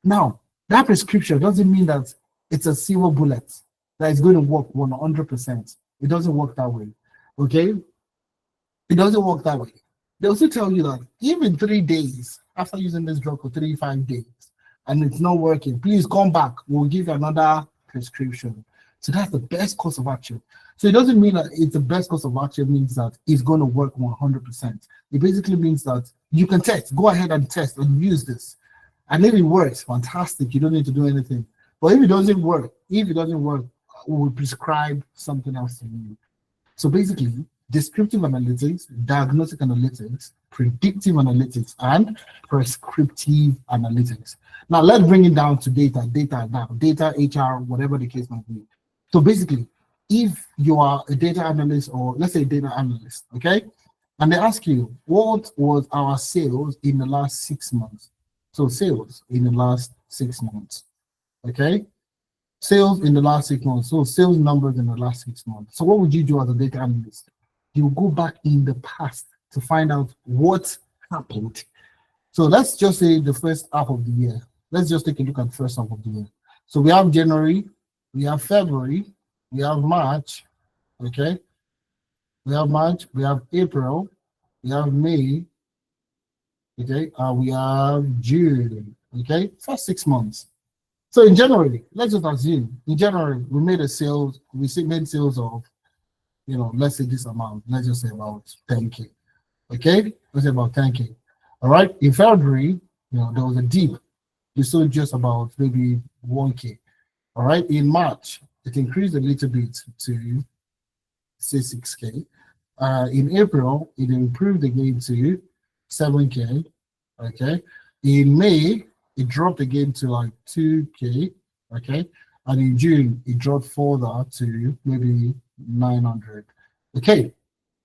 Now, that prescription doesn't mean that it's a silver bullet that is going to work 100%. It doesn't work that way, okay? It doesn't work that way. They also tell you that even 3 days after using this drug for 5 days and it's not working, please come back. We'll give you another prescription. So that's the best course of action. So it doesn't mean that it's the best course of action means that it's going to work 100%. It basically means that you can test, go ahead and test and use this. And if it works, fantastic. You don't need to do anything. But if it doesn't work, we will prescribe something else to you. So basically, descriptive analytics, diagnostic analytics, predictive analytics, and prescriptive analytics. Now let's bring it down to data, HR, whatever the case might be. So basically, if you are a data analyst or let's say data analyst, okay, and they ask you, what was our sales in the last 6 months? So sales in the last 6 months, okay? Sales in the last 6 months, so sales numbers in the last 6 months. So what would you do as a data analyst? You go back in the past to find out what happened. So let's just say the first half of the year. Let's just take a look at the first half of the year. So we have January, we have February, we have March, okay? We have March, we have April, we have May, okay? We have June, okay? First 6 months. So in January, let's just assume, in January, we made made sales of, let's say this amount, let's just say about 10K, okay? Let's say about 10K, all right? In February, there was a dip. We sold just about maybe 1K, all right? In March, it increased a little bit to say 6K. In April, it improved again to 7K, okay? In May, it dropped again to like 2K, okay? And in June, it dropped further to maybe 900. Okay,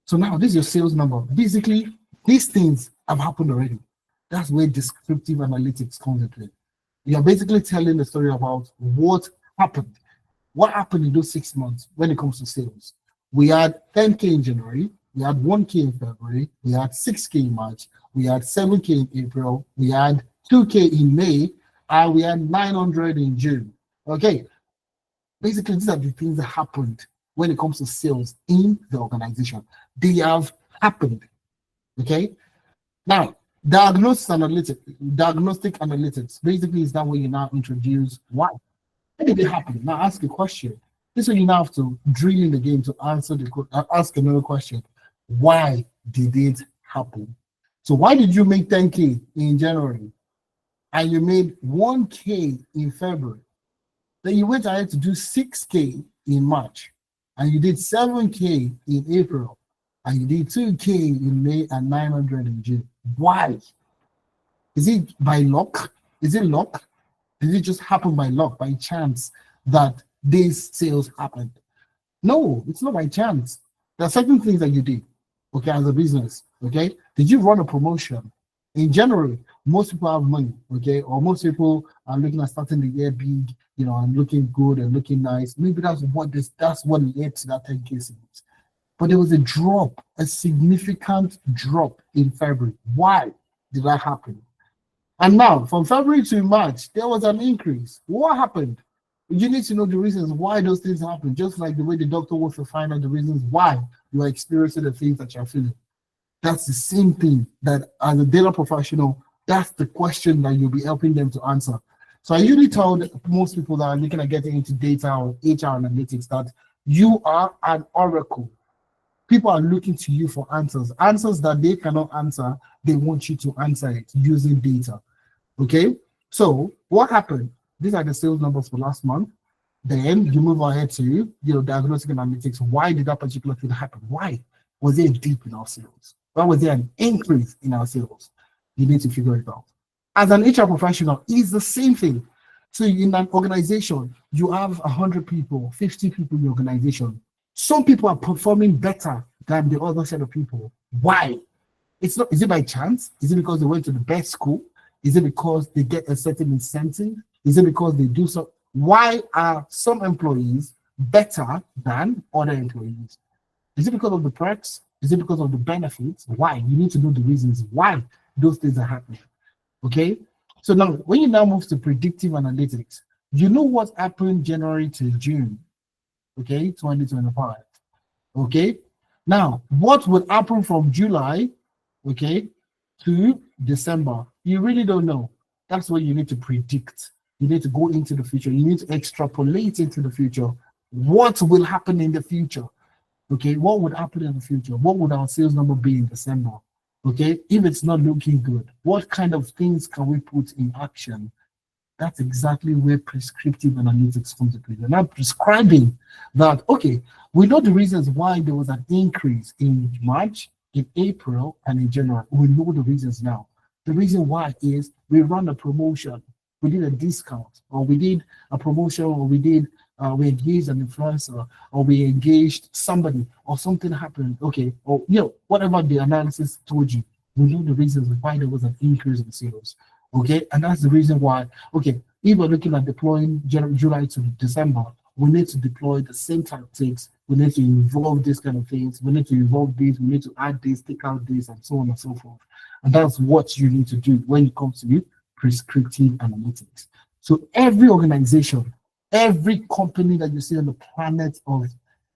so now this is your sales number. Basically, these things have happened already. That's where descriptive analytics comes into play. You're basically telling the story about what happened. What happened in those 6 months when it comes to sales? We had 10K in January, we had 1K in February, we had 6K in March, we had 7K in April, we had 2K in May, and we had 900 in June. Okay, basically these are the things that happened when it comes to sales in the organization. They have happened. Okay, now diagnostic analytics basically is that way you now introduce why. How did it happen? Now ask a question. This way you now have to drill in the game to ask another question. Why did it happen? So why did you make 10K in January and you made 1K in February? Then you went ahead to do 6K in March and you did 7K in April and you did 2K in May and 900 in June. Why? Is it by luck? Is it luck? Did it just happen by luck, by chance that these sales happened? No, it's not by chance. There are certain things that you did, okay, as a business, okay? Did you run a promotion? In January, most people have money, okay, or most people are looking at starting the year big, and looking good and looking nice. Maybe that's what led to that 10K sales. But there was a significant drop in February. Why did that happen? And now, from February to March, there was an increase. What happened? You need to know the reasons why those things happen, just like the way the doctor wants to find out the reasons why you are experiencing the things that you're feeling. That's the same thing that as a data professional, that's the question that you'll be helping them to answer. So I usually tell most people that are looking at getting into data or HR analytics that you are an oracle. People are looking to you for answers that they cannot answer. They want you to answer it using data. Okay, so what happened? These are the sales numbers for last month. Then you move ahead to diagnostic analytics. Why did that particular thing happen? Why was there a dip in our sales? Why was there an increase in our sales? You need to figure it out. As an HR professional, it's the same thing. So in an organization, you have 100 people, 50 people in the organization. Some people are performing better than the other set of people. Why? It's not, is it by chance? Is it because they went to the best school? Is it because they get a certain incentive? Is it because they do so? Why are some employees better than other employees? Is it because of the perks? Is it because of the benefits? Why? You need to know the reasons why those things are happening. Okay. So now, when you now move to predictive analytics, you know what happened January to June, okay, 2025. Okay. Now, what would happen from July, okay, to December? You really don't know. That's what you need to predict. You need to go into the future. You need to extrapolate into the future. What will happen in the future? Okay, what would happen in the future? What would our sales number be in December? Okay, if it's not looking good, what kind of things can we put in action? That's exactly where prescriptive analytics comes into play. They're not prescribing that, okay, we know the reasons why there was an increase in March, in April, and in January. We know the reasons now. The reason why is we run a promotion, we did a discount, or we did a promotion, or we engaged an influencer, or we engaged somebody, or something happened, okay, or whatever the analysis told you, we know the reasons why there was an increase in sales. Okay, and that's the reason why, okay, if we're looking at deploying July to December, we need to deploy the same tactics, we need to involve these kind of things, we need to involve this, we need to add this, take out this, and so on and so forth. And that's what you need to do when it comes to prescriptive analytics. So every organization, every company that you see on the planet of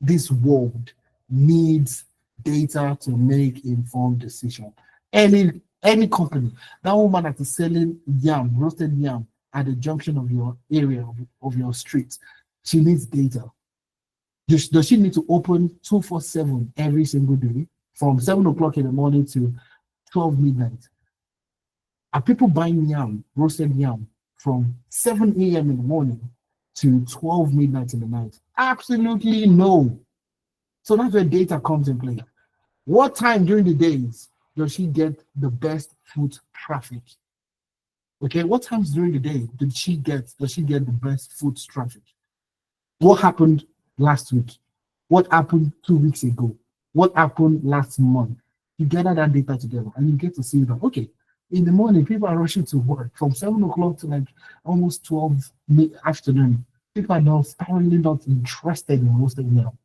this world needs data to make informed decision. Any company, that woman that is selling yam, roasted yam at the junction of your area, of your street, she needs data. Does she need to open 247 every single day from 7 o'clock in the morning to 12 midnight? Are people buying yam, roasted yam, from 7 a.m. in the morning to 12 midnight in the night? Absolutely no. So that's where data comes in play. What time during the days does she get the best foot traffic? Okay, what times during the day does she get the best foot traffic? What happened last week? What happened 2 weeks ago? What happened last month? You gather that data together and you get to see that, okay, in the morning, people are rushing to work from 7 o'clock to like almost 12 afternoon. People are now thoroughly not interested in roasted meal.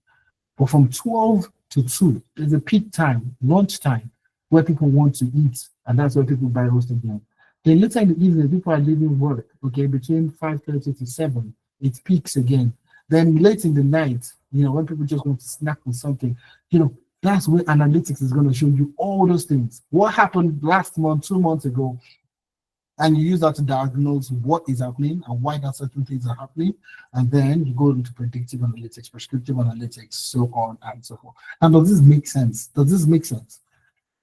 But from 12 to 2, there's a peak time, lunch time, where people want to eat, and that's where people buy roasted meal. Then later in the evening, people are leaving work, okay, between 5:30 to 7, it peaks again. Then late in the night, when people just want to snack on something, that's where analytics is going to show you all those things. What happened last month, 2 months ago, and you use that to diagnose what is happening and why that certain things are happening. And then you go into predictive analytics, prescriptive analytics, so on and so forth. And does this make sense? Does this make sense?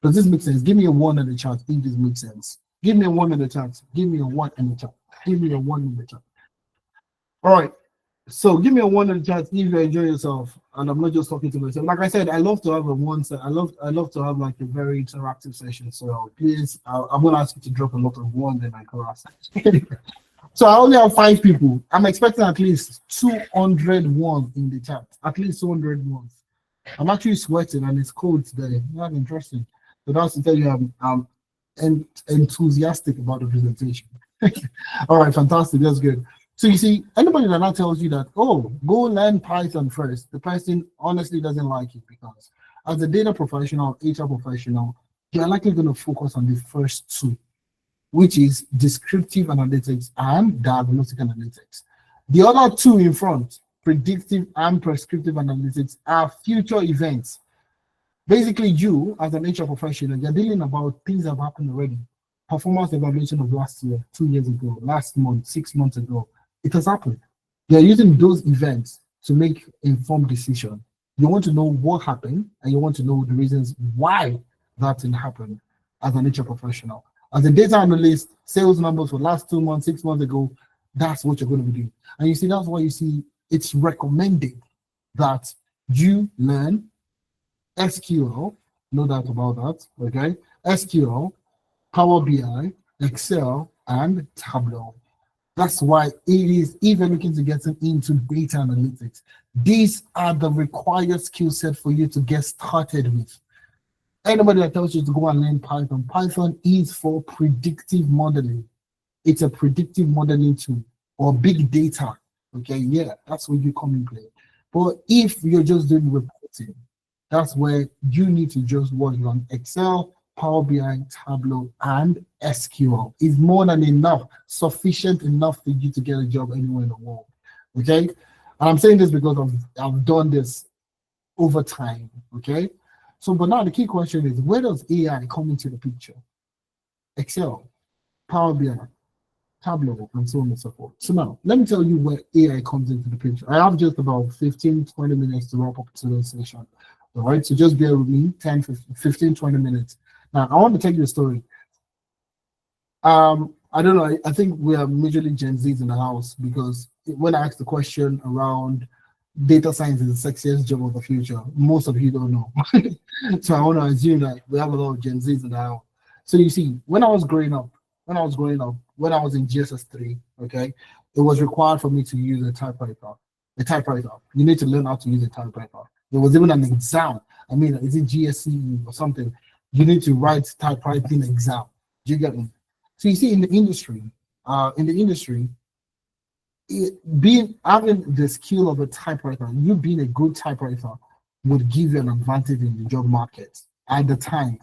Does this make sense? Give me a 1 in the chat if this makes sense. Give me a 1 in the chat. Give me a 1 in the chat. Give me a 1 in the chat. All right. So give me a 1 in the chat if you enjoy yourself. And I'm not just talking to myself. Like I said, I love to have a one. I love to have like a very interactive session. So please, I'm gonna ask you to drop a lot of ones in my class. So I only have 5 people. I'm expecting at least 200 ones in the chat. At least 200 ones. I'm actually sweating and it's cold today. That's interesting. So that's to tell you I'm enthusiastic about the presentation. All right, fantastic. That's good. So you see, anybody that now tells you that, oh, go learn Python first, the person honestly doesn't like it, because as a data professional, HR professional, you're likely going to focus on the first 2, which is descriptive analytics and diagnostic analytics. The other 2 in front, predictive and prescriptive analytics, are future events. Basically, you, as an HR professional, you're dealing about things that have happened already. Performance evaluation of last year, 2 years ago, last month, 6 months ago. It has happened. You're using those events to make informed decision. You want to know what happened, and you want to know the reasons why that thing happened as an HR professional. As a data analyst, sales numbers for last 2 months, 6 months ago, that's what you're going to be doing. And you see, that's why you see it's recommended that you learn SQL, no doubt about that, okay? SQL, Power BI, Excel, and Tableau. That's why it is, if you're looking to get into data analytics, these are the required skill set for you to get started with. Anybody that tells you to go and learn Python, Python is for predictive modeling. It's a predictive modeling tool or big data. Okay, yeah, that's where you come in play. But if you're just doing reporting, that's where you need to just work on Excel, Power BI, Tableau, and SQL. Is more than enough, sufficient enough for you to get a job anywhere in the world. Okay, and I'm saying this because I've done this over time. Okay, so but now the key question is, where does AI come into the picture? Excel, Power BI, Tableau, and so on and so forth. So now, let me tell you where AI comes into the picture. I have just about 15, 20 minutes to wrap up today's session. All right, so just bear with me, 10, 15, 20 minutes. Now, I want to tell you a story. I don't know, I think we are majorly Gen Zs in the house, because when I asked the question around data science is the sexiest job of the future, most of you don't know. So I want to assume that we have a lot of Gen Zs in the house. So you see, when I was when I was in GSS3, okay, it was required for me to use a typewriter. A typewriter. You need to learn how to use a typewriter. There was even an exam. I mean, is it GSE or something? You need to write typewriting exam. Do you get me? So you see, in the industry, having the skill of a typewriter, you being a good typewriter would give you an advantage in the job market at that time.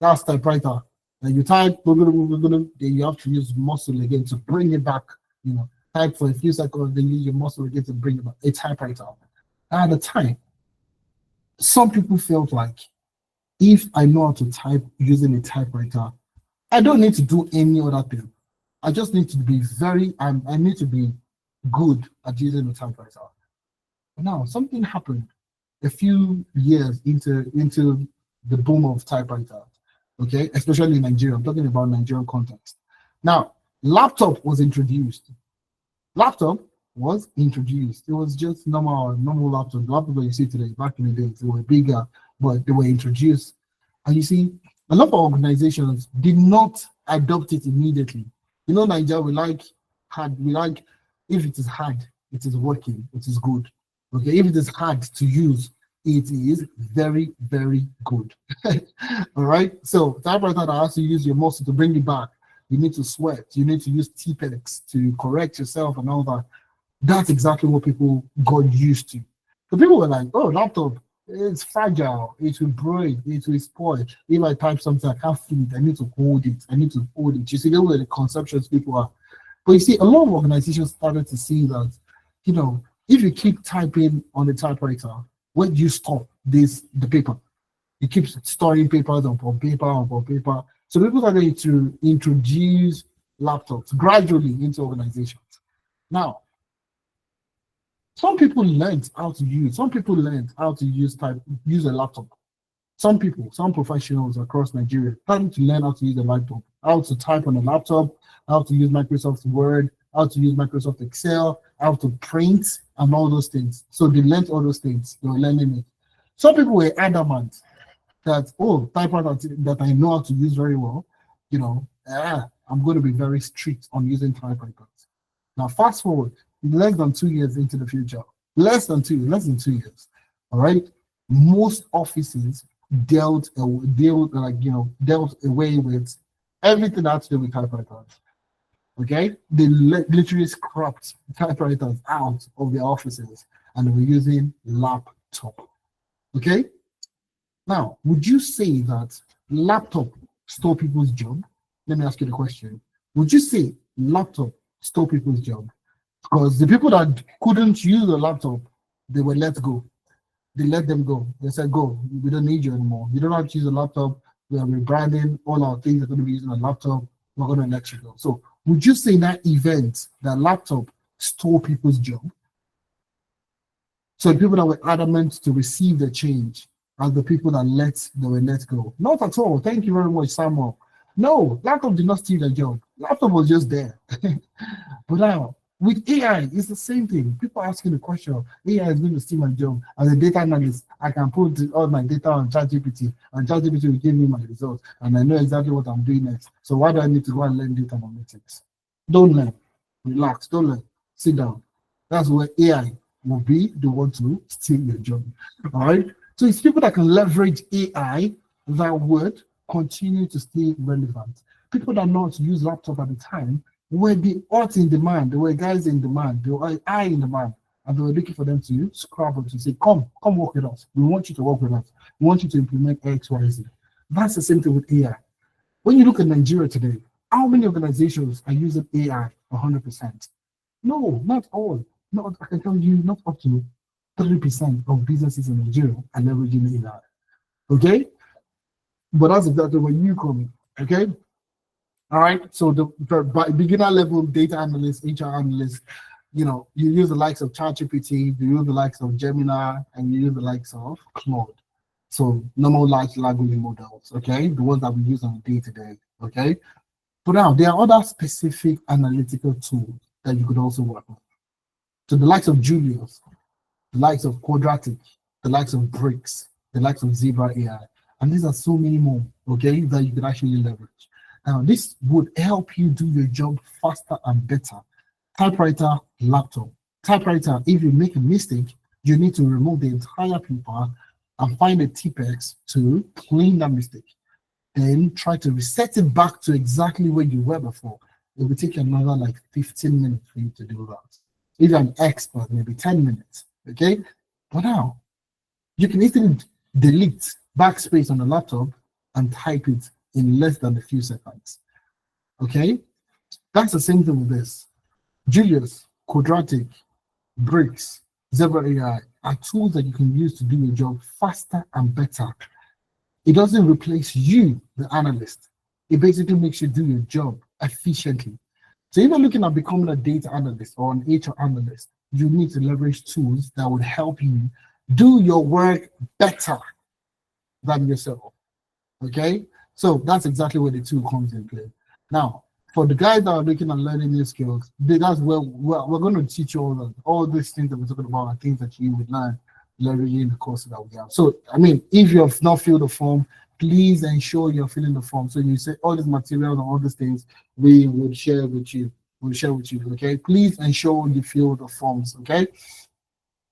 That's typewriter. And you type, then you have to use muscle again to bring it back. You know, type for a few seconds, then use your muscle again to bring it back. A typewriter. At the time, some people felt like, if I know how to type using a typewriter, I don't need to do any other thing. I just need to be I need to be good at using a typewriter. But now something happened a few years into the boom of typewriters, okay, especially in Nigeria. I'm talking about Nigerian context. Now, laptop was introduced. Laptop was introduced. It was just normal laptop. The laptop that you see today, back in the days, they were bigger, but they were introduced. And you see, a lot of organizations did not adopt it immediately. You know, Nigeria, we like if it is hard, it is working, it is good. Okay, if it is hard to use, it is very, very good. All right. So typewriter that has to use your muscle to bring it back. You need to sweat. You need to use T-Pex to correct yourself and all that. That's exactly what people got used to. So people were like, "Oh, laptop, it's fragile. It will break. It will spoil. If I type something, I can't feel it. I need to hold it. You see, those were the conceptions people are. But you see, a lot of organizations started to see that, you know, if you keep typing on the typewriter, when do you stop the paper? You keep storing papers upon paper. So people started to introduce laptops gradually into organizations. Now, some learned how to use a laptop. Some professionals across Nigeria started to learn how to use a laptop, how to type on a laptop, how to use Microsoft Word, how to use Microsoft Excel, how to print, and all those things. So they learned all those things. They were learning it. Some people were adamant that, typewriter that I know how to use very well, you know, I'm going to be very strict on using typewriters. Now, fast forward less than 2 years into the future, less than 2 years, all right, most offices dealt away with everything that had to do with typewriters. Okay, they literally scrapped typewriters out of their offices and they were using laptop. Okay, now would you say that laptop stole people's job? Let me ask you the question. Would you say laptop stole people's job? Because the people that couldn't use a laptop, they were let go. They let them go. They said, "Go. We don't need you anymore. You don't have to use a laptop. We are rebranding. All our things are going to be using a laptop. We're going to let you go." So would you say in that event that laptop stole people's job? So the people that were adamant to receive the change are the people that were let go. Not at all. Thank you very much, Samuel. No, laptop did not steal their job. Laptop was just there. But now, with AI, it's the same thing. People are asking the question, AI is going to steal my job. As a data analyst, I can put all my data on ChatGPT, and ChatGPT will give me my results, and I know exactly what I'm doing next. So why do I need to go and learn data analytics? Don't learn. Relax, don't learn, sit down. That's where AI will be the one to steal your job. All right. So it's people that can leverage AI that would continue to stay relevant. People that know how to use laptop at the time were the art in demand, there were guys in demand, there were AI in demand, and they were looking for them to scrabble to say, come work with us. We want you to work with us. We want you to implement X, Y, Z. That's the same thing with AI. When you look at Nigeria today, how many organizations are using AI 100%? No, not all. Not, I can tell you, not up to 30% of businesses in Nigeria are leveraging AI. Okay? But that's exactly where you come in. Okay? All right. So the beginner level data analyst, HR analyst, you use the likes of ChatGPT, you use the likes of Gemini, and you use the likes of Claude. So normal large language models, okay, the ones that we use on a day-to-day, okay. But now there are other specific analytical tools that you could also work with. So the likes of Julius, the likes of Quadratic, the likes of Bricks, the likes of Zebra AI, and these are so many more, okay, that you can actually leverage. Now, this would help you do your job faster and better. Typewriter, laptop. Typewriter, if you make a mistake, you need to remove the entire paper and find a T-Pex to clean that mistake. Then try to reset it back to exactly where you were before. It will take another like 15 minutes for you to do that. If you're an expert, maybe 10 minutes, okay? But now, you can easily delete backspace on the laptop and type it in less than a few seconds, okay? That's the same thing with this. Julius, Quadratic, Bricks, Zebra AI are tools that you can use to do your job faster and better. It doesn't replace you, the analyst. It basically makes you do your job efficiently. So if you're looking at becoming a data analyst or an HR analyst, you need to leverage tools that would help you do your work better than yourself. Okay? So that's exactly where the tool comes in play. Now, for the guys that are looking at learning new skills, that's where we're going to teach you all these things that we're talking about are things that you would learn leveraging the courses that we have. So, I mean, if you have not filled the form, please ensure you're filling the form. So you say all these materials and all these things we will share with you. We'll share with you, okay? Please ensure you fill the forms, okay?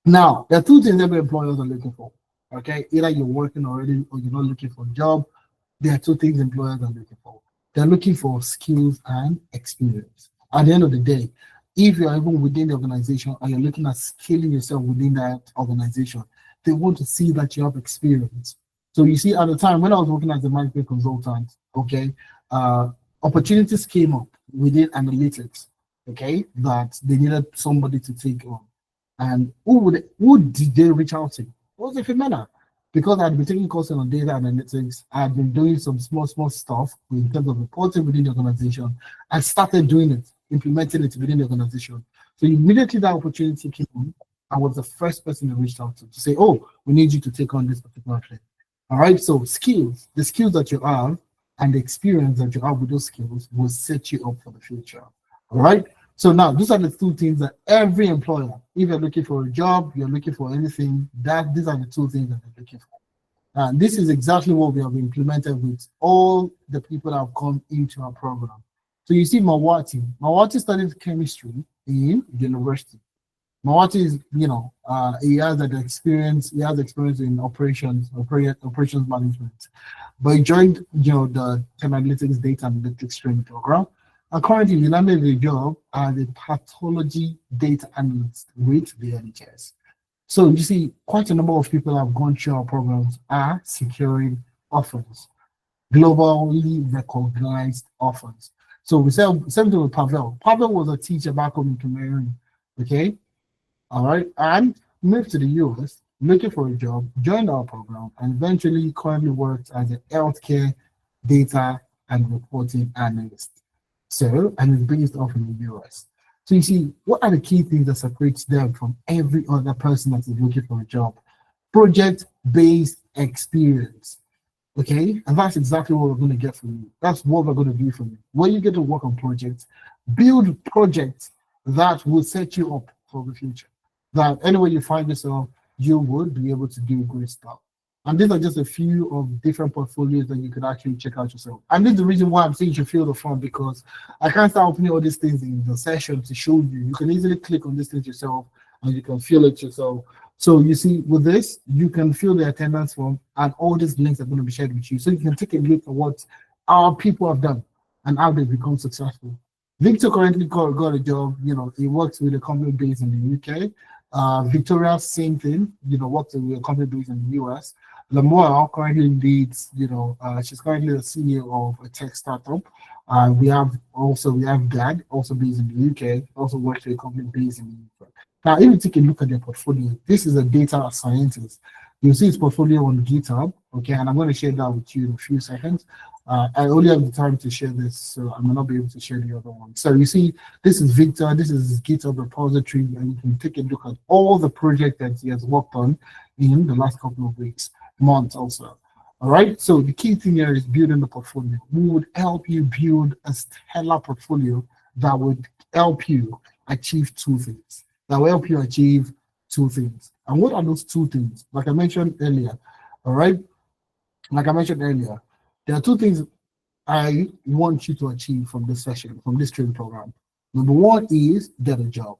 Now, there are two things every employers are looking for, okay? Either you're working already or you're not looking for a job. There are two things employers are looking for. They're looking for skills and experience. At the end of the day, if you're even within the organization and you're looking at scaling yourself within that organization, they want to see that you have experience. So you see, at the time when I was working as a management consultant, okay, opportunities came up within analytics, okay, that they needed somebody to take on. And who did they reach out to? It was a female. Because I'd been taking courses on data analytics, I'd been doing some small stuff in terms of reporting within the organization. I started doing it, implementing it within the organization. So immediately that opportunity came on, I was the first person they reached out to say, oh, we need you to take on this particular thing. All right, so skills, the skills that you have and the experience that you have with those skills will set you up for the future. All right, so now these are the two things that every employer, if you're looking for a job, you're looking for anything, these are the two things that they're looking for. And this is exactly what we have implemented with all the people that have come into our program. So you see Mawati studied chemistry in university. Mawati is, he has experience in operations management. But he joined, the analytics data analytics training program. And currently he landed a job as a pathology data analyst with the NHS. So you see, quite a number of people have gone through our programs are securing offers, globally recognized offers. So we said same thing with Pavel. Pavel was a teacher back home in Cameroon, okay? All right, and moved to the US, looking for a job, joined our program, and eventually currently works as a healthcare data and reporting analyst. So, and is based off in the US. So you see, what are the key things that separates them from every other person that is looking for a job? Project-based experience. Okay, and that's exactly what we're going to get from you. That's what we're going to do for you. When you get to work on projects, build projects that will set you up for the future. That anywhere you find yourself, you would be able to do great stuff. And these are just a few of different portfolios that you could actually check out yourself. And this is the reason why I'm saying you should feel the fun, because I can't start opening all these things in the session to show you. You can easily click on these things yourself and you can feel it yourself. So you see, with this, you can fill the attendance form and all these links are going to be shared with you. So you can take a look at what our people have done and how they've become successful. Victor currently got a job, he works with a company based in the UK. Victoria, same thing, works with a company based in the US. Lamoa currently leads, she's currently the CEO of a tech startup. We have Gad, also based in the UK, also works with a company based in the UK. Now, if you take a look at their portfolio, this is a data scientist. You'll see his portfolio on GitHub, okay, and I'm going to share that with you in a few seconds. I only have the time to share this, so I may not be able to share the other one. So you see, this is Victor, this is his GitHub repository, and you can take a look at all the projects that he has worked on in the last couple of weeks, months also. All right, so the key thing here is building the portfolio. We would help you build a stellar portfolio that would help you achieve two things. That will help you achieve two things. And what are those two things? Like I mentioned earlier, all right? Like I mentioned earlier, there are two things I want you to achieve from this session, from this training program. Number one is get a job.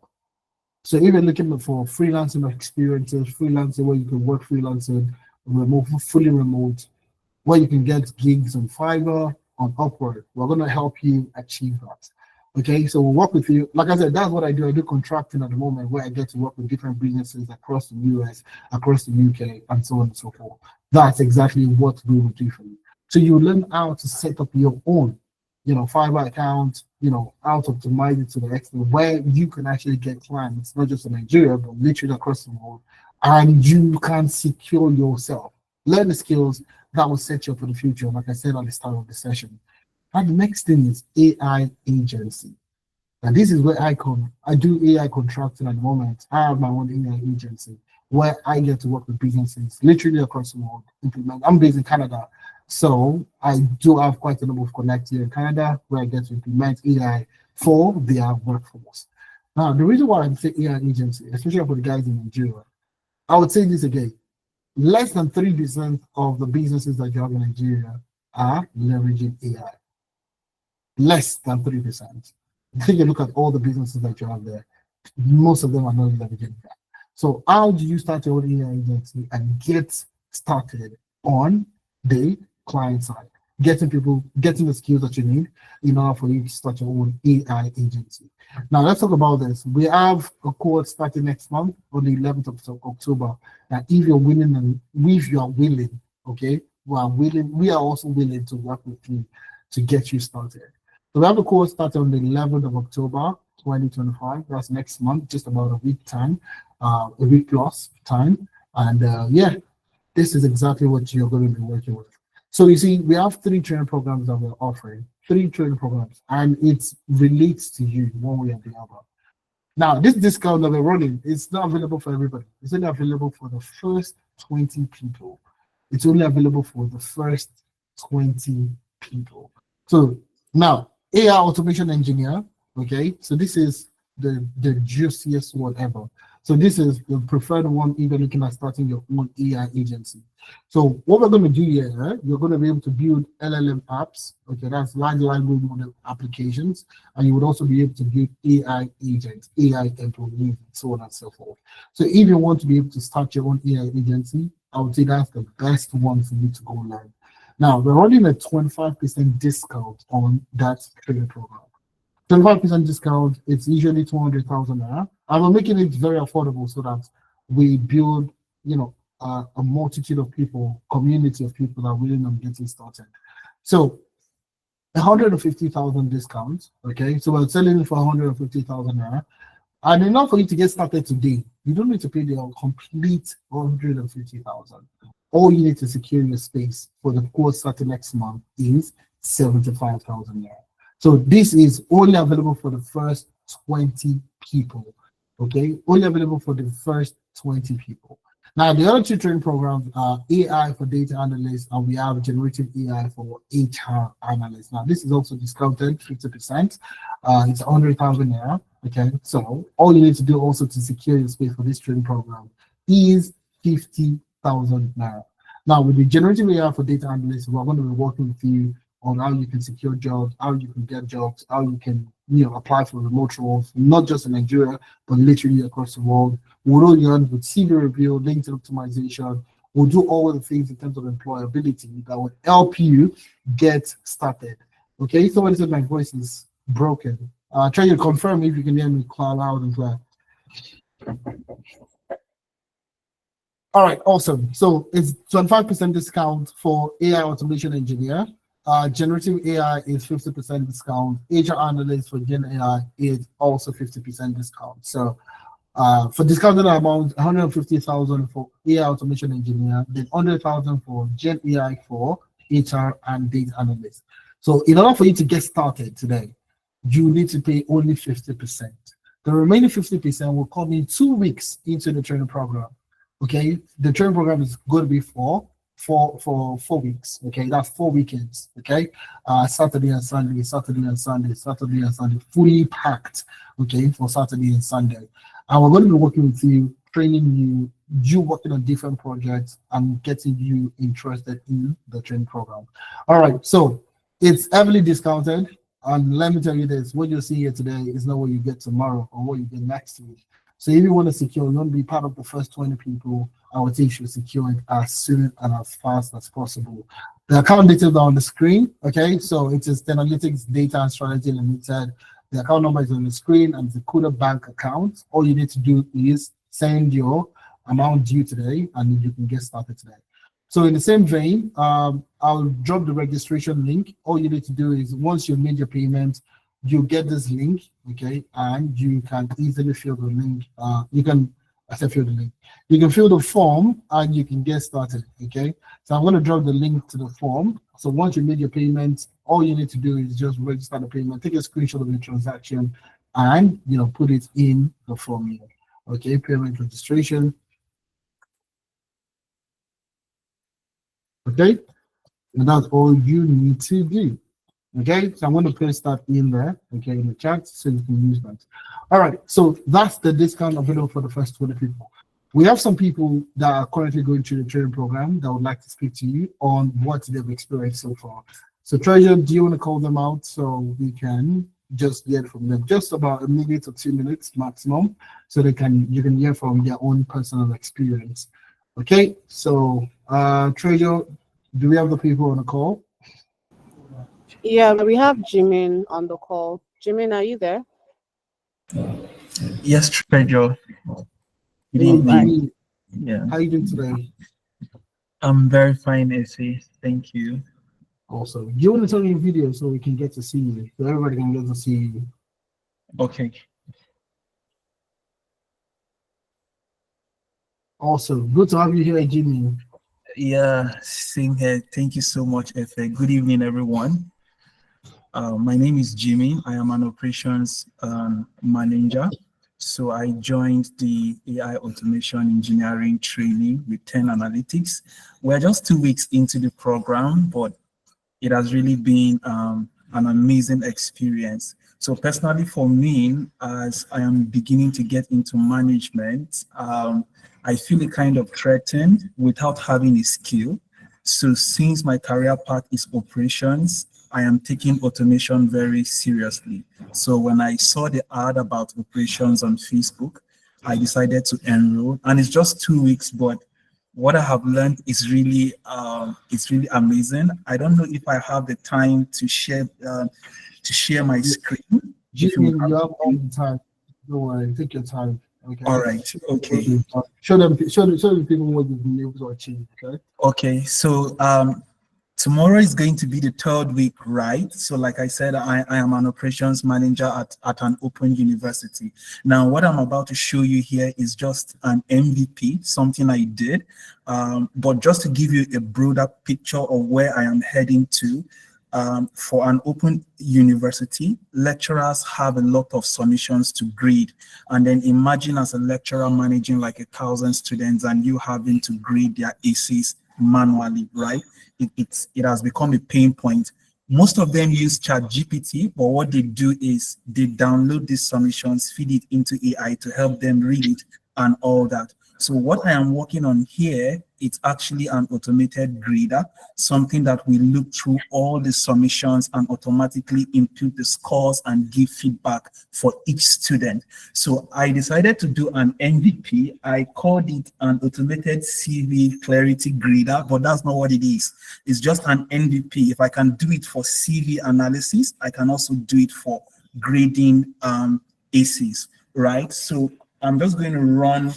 So if you're looking for freelancing experiences, freelancing where you can work freelancing, remote, fully remote, where you can get gigs on Fiverr, on Upwork, we're going to help you achieve that. Okay, so we'll work with you. Like I said, that's what I do. I do contracting at the moment where I get to work with different businesses across the US, across the UK, and so on and so forth. That's exactly what we will do for you. So you learn how to set up your own, Fiverr account, how to optimize it to the extent where you can actually get clients, not just in Nigeria, but literally across the world, and you can secure yourself. Learn the skills that will set you up for the future, like I said at the start of the session. And the next thing is AI agency. And this is where I come. I do AI contracting at the moment. I have my own AI agency where I get to work with businesses literally across the world. I'm based in Canada. So I do have quite a number of connects here in Canada where I get to implement AI for their workforce. Now, the reason why I say AI agency, especially for the guys in Nigeria, I would say this again. Less than 3% of the businesses that you have in Nigeria are leveraging AI. Less than 3%. Take a look at all the businesses that you have there. Most of them are not leveraging that. So how do you start your own AI agency and get started on the client side? Getting the skills that you need in order for you to start your own AI agency. Now let's talk about this. We have a course starting next month on the 11th of October. Now, if you're willing okay, we are also willing to work with you to get you started. So we have a course starting on the 11th of October, 2025. That's next month, just about a week time, a week plus time. And this is exactly what you're going to be working with. So you see, we have 3 training programs that we're offering, 3 training programs, and it relates to you one way or the other. Now, this discount that we're running is not available for everybody. It's only available for the first 20 people. It's only available for the first 20 people. So now, AI automation engineer, okay? So this is the juiciest one ever. So this is the preferred one if you're looking at starting your own AI agency. So what we're going to do here, you're going to be able to build LLM apps, okay? That's large language model applications, and you would also be able to build AI agents, AI employees, and so on and so forth. So if you want to be able to start your own AI agency, I would say that's the best one for you to go learn. Now, we're running a 25% discount on that training program. 25% discount, it's usually 200,000 naira. And we're making it very affordable so that we build, a multitude of people, community of people that are willing on getting started. So 150,000 discounts, okay? So we're selling it for 150,000 naira. And enough for you to get started today. You don't need to pay the complete 150,000. All you need to secure your space for the course starting next month is 75,000 naira. So this is only available for the first 20 people, okay? Only available for the first 20 people. Now, the other 2 training programs are AI for data analysts, and we have generative AI for HR analysts. Now, this is also discounted 50%. It's 100,000 naira, okay? So all you need to do also to secure your space for this training program is 50,000 naira. Now, with the generative AI for data analysts, we're going to be working with you on how you can secure jobs, how you can get jobs, how you can apply for remote roles, not just in Nigeria, but literally across the world. We'll roll you on with CV review, LinkedIn optimization. We'll do all of the things in terms of employability that will help you get started. Okay, somebody said my voice is broken. Try to confirm if you can hear me loud and clear. All right, awesome. So it's 25% discount for AI automation engineer. Generative AI is 50% discount. HR analyst for Gen AI is also 50% discount. So for discounted amount, 150,000 for AI automation engineer, then 100,000 for Gen AI for HR and data analyst. So in order for you to get started today, you need to pay only 50%. The remaining 50% will come in 2 weeks into the training program. Okay, the training program is going to be for 4 weeks. Okay, that's 4 weekends. Okay, Saturday and Sunday, Saturday and Sunday, Saturday and Sunday, fully packed. Okay, for Saturday and Sunday, and we're going to be working with you, training you working on different projects and getting you interested in the training program. All right, so it's heavily discounted. And let me tell you this, what you'll see here today is not what you get tomorrow or what you get next week. So if you want to secure, you want to be part of the first 20 people, I would say you should secure it as soon and as fast as possible. The account details are on the screen. Okay, so it is Analytics Data and Strategy Limited. The account number is on the screen and it's a Kuda Bank account. All you need to do is send your amount due today and you can get started today. So in the same vein, I'll drop the registration link. All you need to do is once you made your payment, you get this link, okay, and you can easily fill the link. Fill the link. You can fill the form and you can get started, okay. So I'm going to drop the link to the form. So once you made your payment, all you need to do is just register the payment, take a screenshot of the transaction, and put it in the form here. Okay, payment registration. Okay, and that's all you need to do. Okay, so I'm going to paste that in there, okay, in the chat so you can use that. All right, so that's the discount available for the first 20 people. We have some people that are currently going through the training program that would like to speak to you on what they've experienced so far. So Treasure, do you want to call them out so we can just hear from them? Just about a minute or 2 minutes maximum, so you can hear from their own personal experience. Okay, so Treasure, do we have the people on the call? Yeah, we have Jimin on the call. Jimin, are you there? Yes, Treasure. Good evening. Yeah. How are you doing today? I'm very fine, Essie. Thank you. Also, you want to turn your video so we can get to see you, so everybody can get to see you. Okay. Also, good to have you here, Jimmy. Yeah, same here. Thank you so much, Efe. Good evening, everyone. My name is Jimmy. I am an operations manager. So I joined the AI automation engineering training with 10 Analytics. We're just 2 weeks into the program, but it has really been an amazing experience. So personally for me, as I am beginning to get into management, I feel kind of threatened without having a skill. So since my career path is operations, I am taking automation very seriously. So when I saw the ad about operations on Facebook, I decided to enroll, and it's just 2 weeks, but what I have learned is really amazing. I don't know if I have the time to share my screen. You have all the time. Don't worry, take your time. Okay. All right. Okay. Show them people what you've been able to achieve. Okay. Okay. So tomorrow is going to be the 3rd week, right? So like I said, I am an operations manager at an open university. Now, what I'm about to show you here is just an MVP, something I did. But just to give you a broader picture of where I am heading to, for an open university, lecturers have a lot of submissions to grade. And then imagine as a lecturer managing like 1,000 students and you having to grade their essays manually, right? It has become a pain point. Most of them use ChatGPT, but what they do is they download these submissions, feed it into AI to help them read it and all that. So what I am working on here it's actually an automated grader, something that will look through all the submissions and automatically input the scores and give feedback for each student. So I decided to do an MVP. I called it an automated CV clarity grader, but that's not what it is. It's just an MVP. If I can do it for CV analysis, I can also do it for grading ACs, right? So I'm just going to run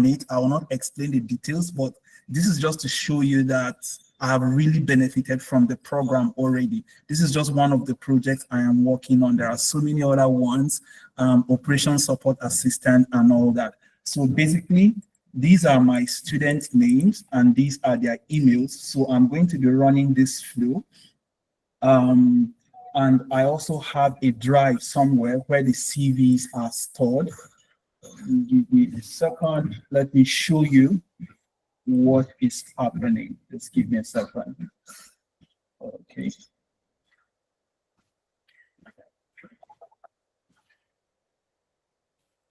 it. I will not explain the details, but this is just to show you that I have really benefited from the program already. This is just one of the projects I am working on. There are so many other ones, operation support assistant and all that. So basically, these are my student names and these are their emails. So I'm going to be running this flow. And I also have a drive somewhere where the CVs are stored. Give me a second. Let me show you what is happening. Just give me a second. Okay.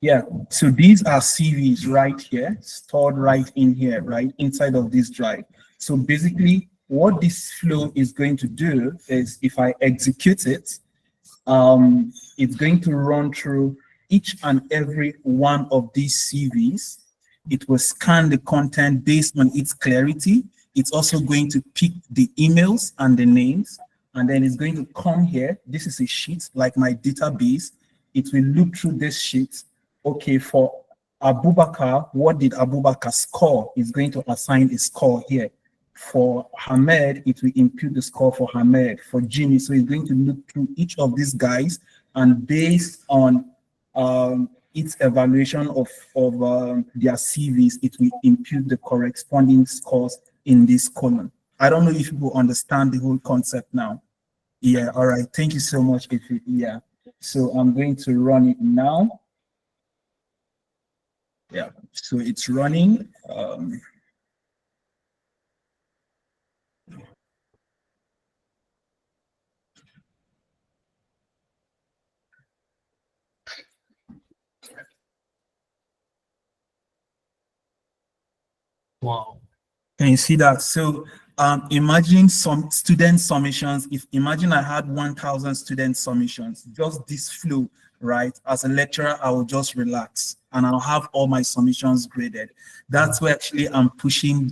Yeah, so these are CVs right here, stored right in here, right inside of this drive. So basically, what this flow is going to do is if I execute it, it's going to run through each and every one of these CVs. It will scan the content based on its clarity. It's also going to pick the emails and the names, and then it's going to come here. This is a sheet like my database. It will look through this sheet. Okay, for Abubakar, what did Abubakar score? It's going to assign a score here. For Hamed, it will impute the score for Hamed. For Jimmy, so it's going to look through each of these guys, and based on its evaluation of their CVs, it will impute the corresponding scores in this column. I don't know if you understand the whole concept now. Yeah, all right. Thank you so much. Yeah. So I'm going to run it now. Yeah, so it's running. Wow. Can you see that? So imagine some student submissions. Imagine I had 1,000 student submissions, just this flow, right? As a lecturer, I will just relax and I'll have all my submissions graded. That's where actually I'm pushing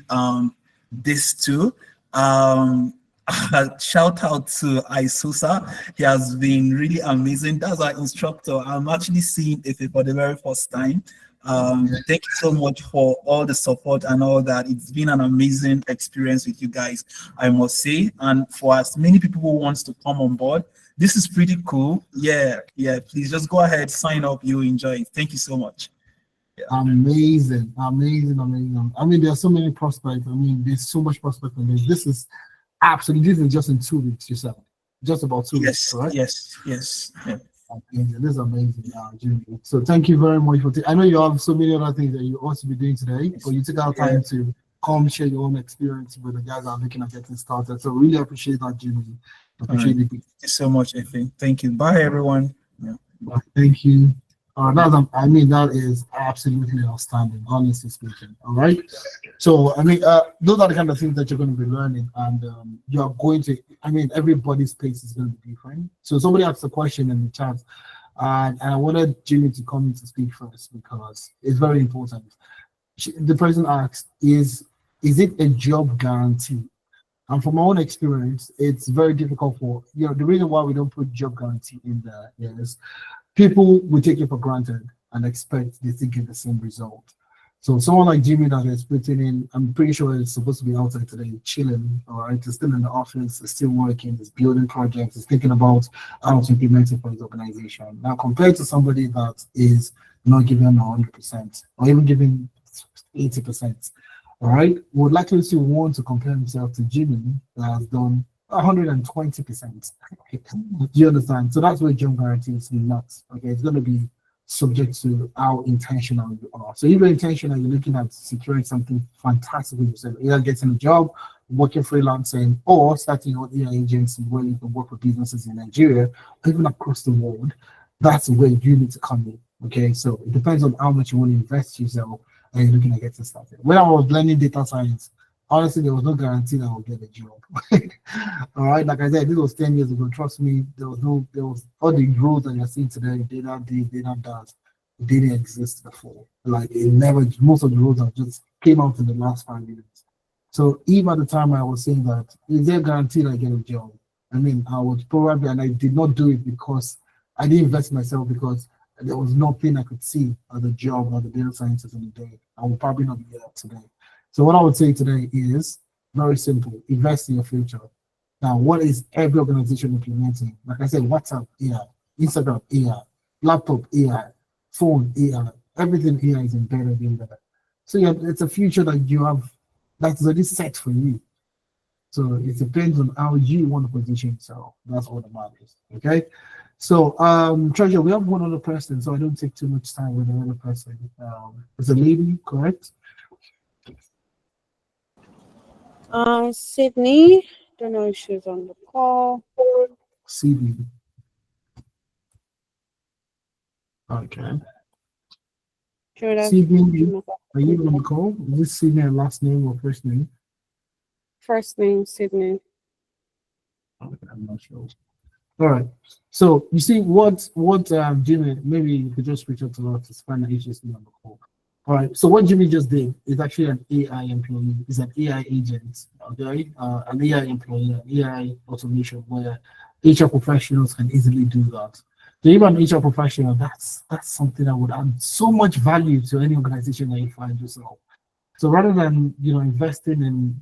this to. Shout out to Isosa. He has been really amazing. That's our instructor. I'm actually seeing Ife for the very first time. Thank you so much for all the support and all that. It's been an amazing experience with you guys, I must say. And for as many people who wants to come on board, this is pretty cool. Yeah, please just go ahead, sign up, you enjoy it. Thank you so much. Yeah. Amazing. I mean, there are so many prospects. I mean, there's so much prospect in this. This is absolutely, this is just in 2 weeks, you said. Just about 2 weeks, correct? Yes. Yeah. Amazing. This is amazing, Jimmy. So thank you very much for. I know you have so many other things that you also be doing today, but you took out time to come share your own experience with the guys that are looking at getting started. So really appreciate that, Jimmy. Appreciate it. Thank you so much, Efe. Thank you. Bye, everyone. Yeah. Thank you. That is absolutely outstanding, honestly speaking. All right. So, those are the kind of things that you're going to be learning, and you're going to, everybody's pace is going to be different. So, somebody asked a question in the chat, and I wanted Jimmy to come in to speak first because it's very important. The person asked, is it a job guarantee? And from my own experience, it's very difficult for, the reason why we don't put job guarantee in there is people will take it for granted and expect they think the same result. So someone like Jimmy that is putting in, I'm pretty sure it's supposed to be outside today, chilling, all right, he's still in the office, he's still working, he's building projects, he's thinking about how to implement it for his organization. Now, compared to somebody that is not giving 100% or even giving 80%, all right, would likely to want to compare himself to Jimmy that has done 120%. Do you understand? So that's where job guarantee is not. Okay, it's going to be subject to how intentional you are. So if you're intentional, you're looking at securing something fantastic with yourself, either getting a job, working freelancing, or starting your own agency where you can work with businesses in Nigeria, or even across the world. That's where you need to come in. Okay, so it depends on how much you want to invest yourself and you're looking at getting started. When I was learning data science, honestly, there was no guarantee that I would get a job. All right, like I said, this was 10 years ago. Trust me, there was all the rules that you're seeing today, data this, data that, didn't exist before. Like it never, most of the rules have just came out in the last 5 years. So even at the time I was saying that, is there a guarantee that I get a job? I mean, I would probably, and I did not do it because I didn't invest in myself because there was nothing I could see as a job as a data scientist in the day. I would probably not be here today. So what I would say today is very simple: invest in your future. Now, what is every organization implementing? Like I said, WhatsApp AI, Instagram AI, laptop AI, phone AI, everything AI is embedded in there. So yeah, it's a future that you have that's already set for you. So it depends on how you want to position yourself. That's all that matters. Okay. So Treasure, we have one other person, so I don't take too much time with another person. It's a lady, correct? Sydney. Don't know if she's on the call. CB. Okay. Should I? CB, are you on the call? Is this Sydney her last name or first name? First name Sydney. Okay, I'm not sure. All right. So you see what Jimmy, maybe you could just reach out to us to find the HSC on the call. All right. So what Jimmy just did is actually an AI employee, is an AI agent, okay? An AI employee, an AI automation where HR professionals can easily do that. So even an HR professional, that's something that would add so much value to any organization that you find yourself. So rather than investing in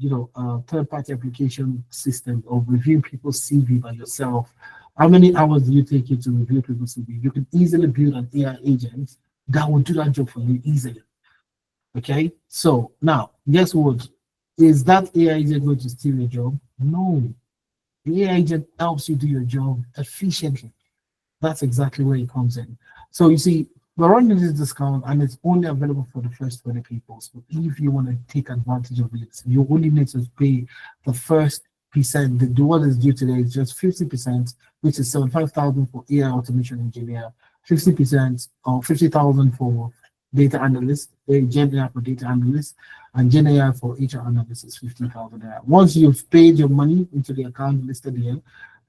third-party application system or reviewing people's CV by yourself, how many hours do you take it to review people's CV? You can easily build an AI agent that will do that job for you easily. Okay, so now guess what? Is that AI agent going to steal your job? No, the AI agent helps you do your job efficiently. That's exactly where it comes in. So you see, we're running this discount and it's only available for the first 20 people. So if you want to take advantage of it, you only need to pay the first percent. The what is due today is just 50%, which is 75,000 for AI automation engineer, 50% or 50,000 for data analyst, Gen AI for data analyst, and Gen AI for HR analyst is 50,000. Once you've paid your money into the account listed here,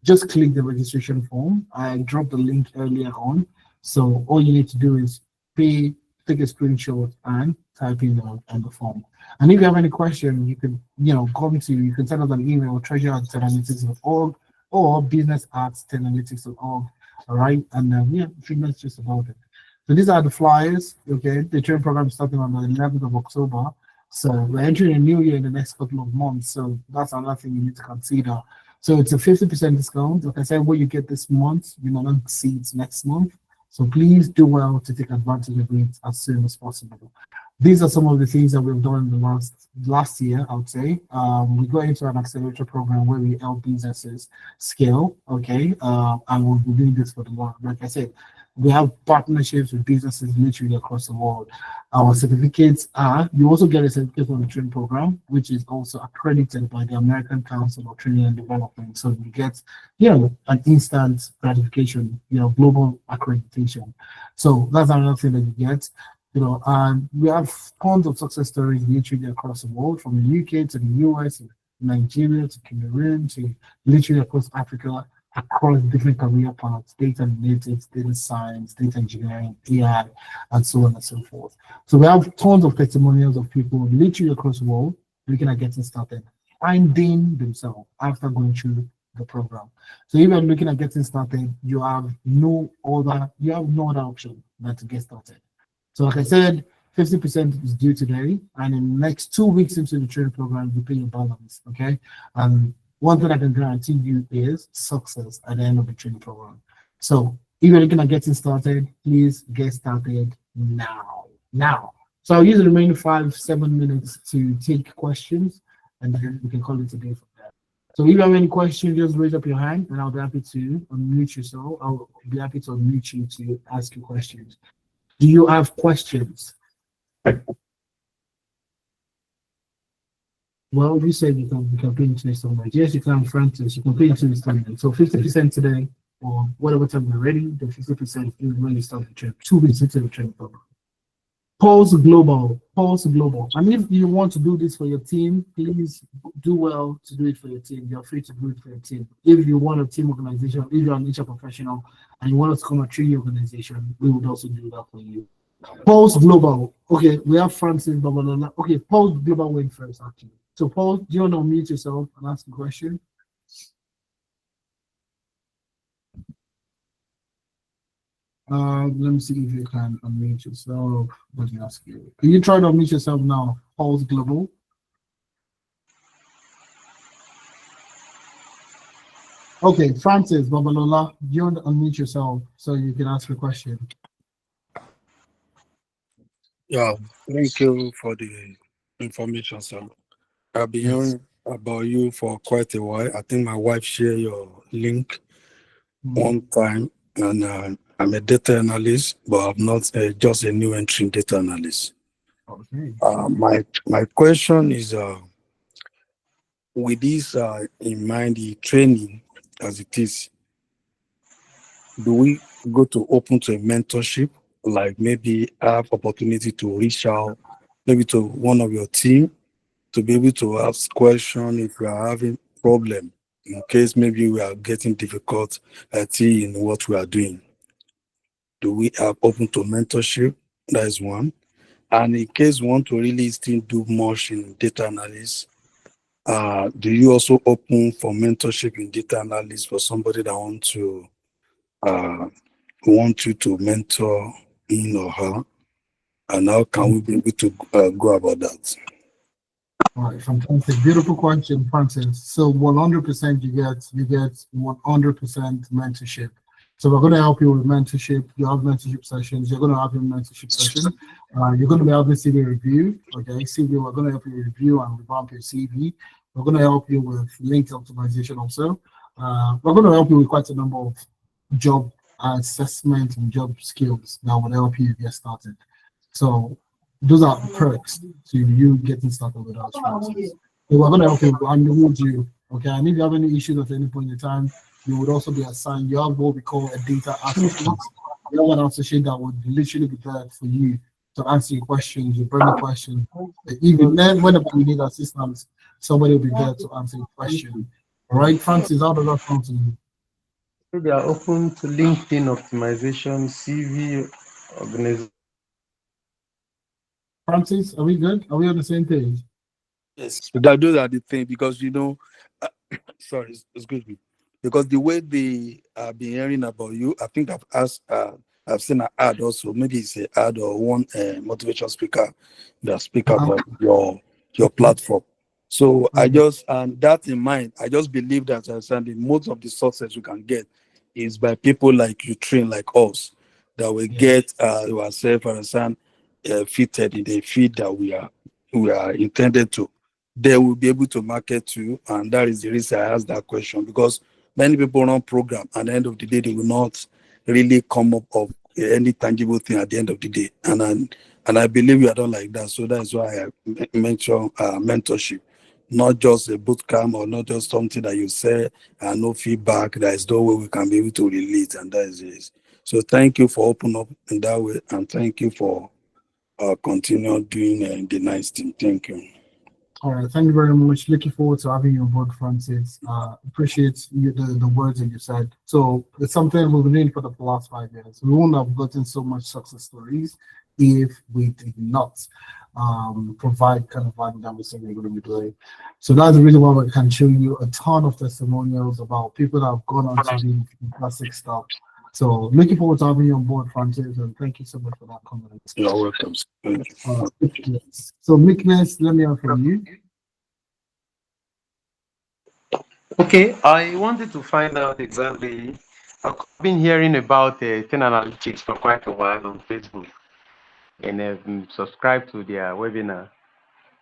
just click the registration form. I dropped the link earlier on. So all you need to do is pay, take a screenshot and type in on the form. And if you have any question, you can, you can send us an email, treasure@analytics.org or business@analytics.org. All right. And yeah, I think that's just about it. So these are the flyers. Okay. The training program is starting on the 11th of October. So we're entering a new year in the next couple of months. So that's another thing you need to consider. So it's a 50% discount. Like I said, what you get this month, you might not see it next month. So please do well to take advantage of it as soon as possible. These are some of the things that we've done in the last year, I would say. We go into an accelerator program where we help businesses scale, okay? And we'll be doing this for the long. Like I said, we have partnerships with businesses literally across the world. Our certificates are, you also get a certificate from the training program, which is also accredited by the American Council of Training and Development. So you get, an instant gratification, global accreditation. So that's another thing that you get. And we have tons of success stories literally across the world, from the UK to the US, to Nigeria to Cameroon to literally across Africa, across different career paths, data analytics, data science, data engineering, AI, and so on and so forth. So we have tons of testimonials of people literally across the world looking at getting started, finding themselves after going through the program. So if you're looking at getting started, you have no other option than to get started. So like I said, 50% is due today, and in the next 2 weeks into the training program, you pay your balance, okay? And one thing I can guarantee you is success at the end of the training program. So if you're looking at getting started, please get started now. Now. So I'll use the remaining 5-7 minutes to take questions, and then we can call it a day from there. So if you have any questions, just raise up your hand, and I'll be happy to unmute you. So I'll be happy to unmute you to ask you questions. Do you have questions? Well, you said you can pay into installment. Yes, you can, Francis. You can pay into installment. So 50% today, or whatever time you're ready, the 50% is when you start the trip. 2 weeks into the trip program. Pulse Global. And if you want to do this for your team, please do well to do it for your team. You're free to do it for your team. If you want a team organization, if you're an HR professional and you want us to come and train your organization, we would also do that for you. Pulse Global. Okay, we have Francis, blah, blah, blah, blah. Okay, Pulse Global went first, actually. So, Pulse, do you want to unmute yourself and ask a question? Let me see if you can unmute yourself. Let me ask you. Can you try to unmute yourself now? Pulse Global. Okay, Francis Babalola, you want to unmute yourself so you can ask a question. Yeah, thank you for the information, sir. I've been hearing about you for quite a while. I think my wife shared your link one time, and I'm a data analyst, but I'm not just a new entry data analyst. Okay. My question is, with this in mind, the training as it is, do we go to open to a mentorship, like maybe have opportunity to reach out maybe to one of your team to be able to ask question if we are having problem in case maybe we are getting difficult in what we are doing? Do we have open to mentorship? That is one. And in case we want to really still do much in data analysis, do you also open for mentorship in data analysis for somebody that want you to mentor him or her? And how can we be able to go about that? All right, fantastic. Beautiful question, Francis. So 100% you get 100% mentorship. So we're going to help you with mentorship. You have mentorship sessions. You're going to have your mentorship session. You're going to be able to CV review. Okay, CV. We're going to help you review and revamp your CV. We're going to help you with link optimization also. We're going to help you with quite a number of job assessment and job skills that will help you get started. So those are the perks to you getting started with us, Francis. So we're going to help you and reward you. Okay, and if you have any issues at any point in time, you would also be assigned. You have what we call a data associate. You have an associate that would literally be there for you to answer your questions, your burning questions. Even then, whenever you need assistance, somebody will be there to answer your question. All right, Francis, how does that sound to you? They are open to LinkedIn optimization, CV organization. Francis, are we good? Are we on the same page? Yes, those are the things because sorry, excuse me. Because the way they have been hearing about you, I think I've seen an ad also. Maybe it's an ad or one motivational speaker that speak about your platform. So I just, and that in mind, I just believe that most of the success you can get is by people like you train like us that will get yourself and fitted in the field that we are intended to. They will be able to market to, and that is the reason I asked that question, because many people run program at the end of the day they will not really come up of any tangible thing at the end of the day, and I believe we are not like that. So that's why I mention mentorship, not just a boot camp or not just something that you say and no feedback. There is no way we can be able to relate, and that is it. So thank you for opening up in that way, and thank you for continue doing the nice thing. Thank you. All right, thank you very much. Looking forward to having you on board, Francis. Appreciate the words that you said. So it's something we've been doing for the last 5 years. We wouldn't have gotten so much success stories if we did not provide kind of value that we say we're going to be doing. So that's the reason why we can show you a ton of testimonials about people that have gone on to do classic stuff. So looking forward to having you on board, Francis, and thank you so much for that comment. You're welcome. Thank you. So Meekness, let me hear from you. Okay, I wanted to find out exactly. I've been hearing about 10 Analytics for quite a while on Facebook, and I've subscribed to their webinar.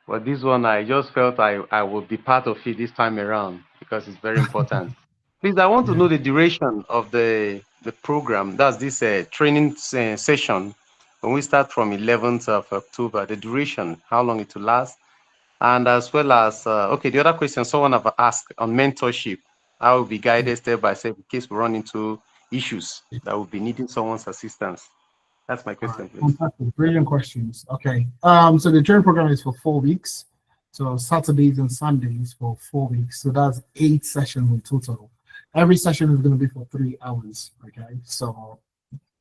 But this one, I just felt I would be part of it this time around because it's very important. Please, I want to know the duration of the program. That's this training session. When we start from 11th of October, the duration, how long it will last, and as well as, okay, the other question someone have asked on mentorship, I will be guided step by step in case we run into issues that will be needing someone's assistance. That's my All question, right, please. fantastic, brilliant questions. Okay, so the training program is for 4 weeks. So Saturdays and Sundays for 4 weeks. So that's 8 sessions in total. Every session is going to be for 3 hours. Okay, so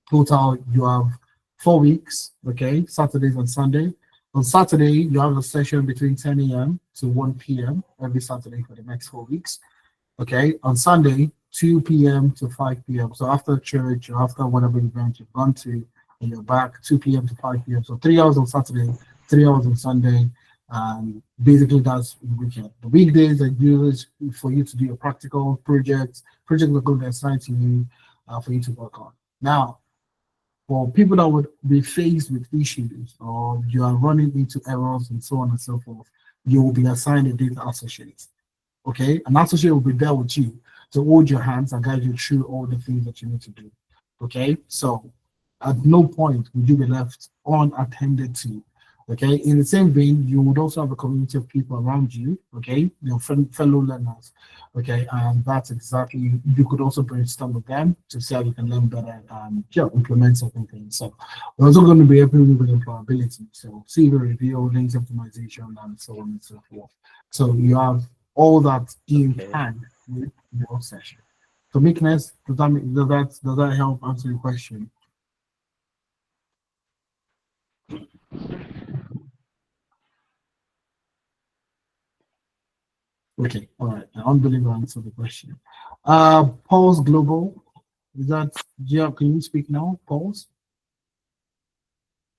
total you have 4 weeks. Okay, Saturdays and Sunday. On Saturday, you have a session between 10 a.m. to 1 p.m. every Saturday for the next 4 weeks. Okay, on Sunday, 2 p.m. to 5 p.m. So after church or after whatever event you've gone to, and you're back 2 p.m. to 5 p.m. So 3 hours on Saturday, 3 hours on Sunday. Basically, that's the weekend. The weekdays are used for you to do your practical projects. Projects are going to be assigned to you for you to work on. Now, for people that would be faced with issues or you are running into errors and so on and so forth, you will be assigned a data associate. Okay, an associate will be there with you to hold your hands and guide you through all the things that you need to do. Okay, so at no point would you be left unattended to. Okay, in the same vein, you would also have a community of people around you. Okay, your fellow learners. Okay, and that's exactly, you could also brainstorm with them to see how you can learn better and implement certain things. So we're also going to be helping you with employability. So CV review, links optimization, and so on and so forth. So you have all that in hand with your session. So Meekness, does that help answer your question? Okay, all right. I don't believe I answered the question. Pulse Global, can you speak now? Pulse?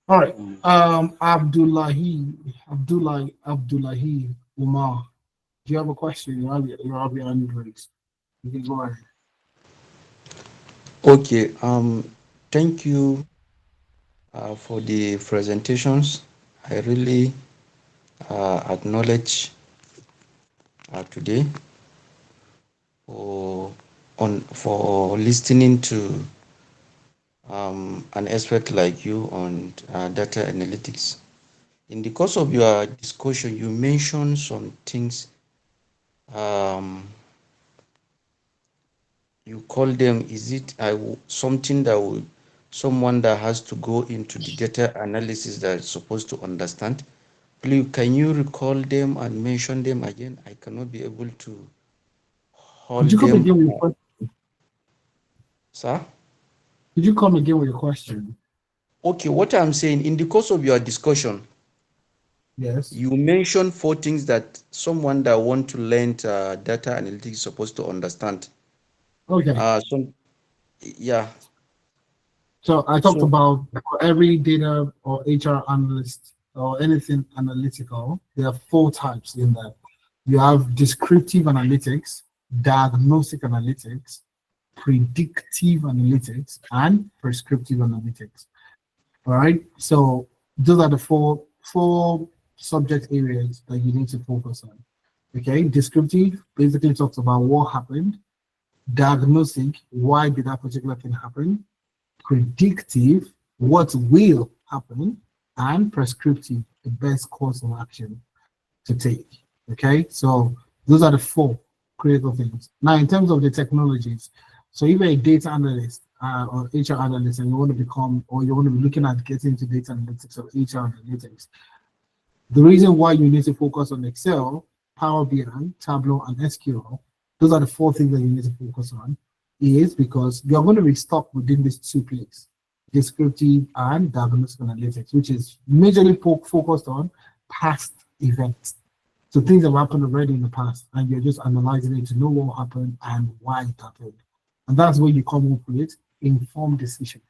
All right. Abdullahi Umar. Do you have a question? You have your hand raised. You can go ahead. Okay, thank you for the presentations. I really acknowledge today for listening to an expert like you on data analytics. In the course of your discussion, you mentioned some things. You call them, is it something that would, someone that has to go into the data analysis that is supposed to understand? Please, can you recall them and mention them again? I cannot be able to hold Could you come them. again with your question? Sir? Could you come again with your question? Okay, what I'm saying, in the course of your discussion, yes, you mentioned 4 things that someone that want to learn data analytics is supposed to understand. Okay. Yeah. So I talked about for every data or HR analyst or anything analytical, there are 4 types in there. You have descriptive analytics, diagnostic analytics, predictive analytics, and prescriptive analytics. All right. So those are the four subject areas that you need to focus on. Okay. Descriptive basically talks about what happened. Diagnostic, why did that particular thing happen? Predictive, what will happen? And prescriptive, the best course of action to take. Okay, so those are the 4 critical things. Now, in terms of the technologies, so if you're a data analyst or HR analyst and you want to become, or you want to be looking at getting into data analytics or HR analytics, the reason why you need to focus on Excel, Power BI, Tableau, and SQL, those are the 4 things that you need to focus on, is because you're going to be stuck within these 2 places, descriptive and diagnostic analytics, which is majorly focused on past events. So things have happened already in the past, and you're just analyzing it to know what happened and why it happened. And that's where you come up with informed decision.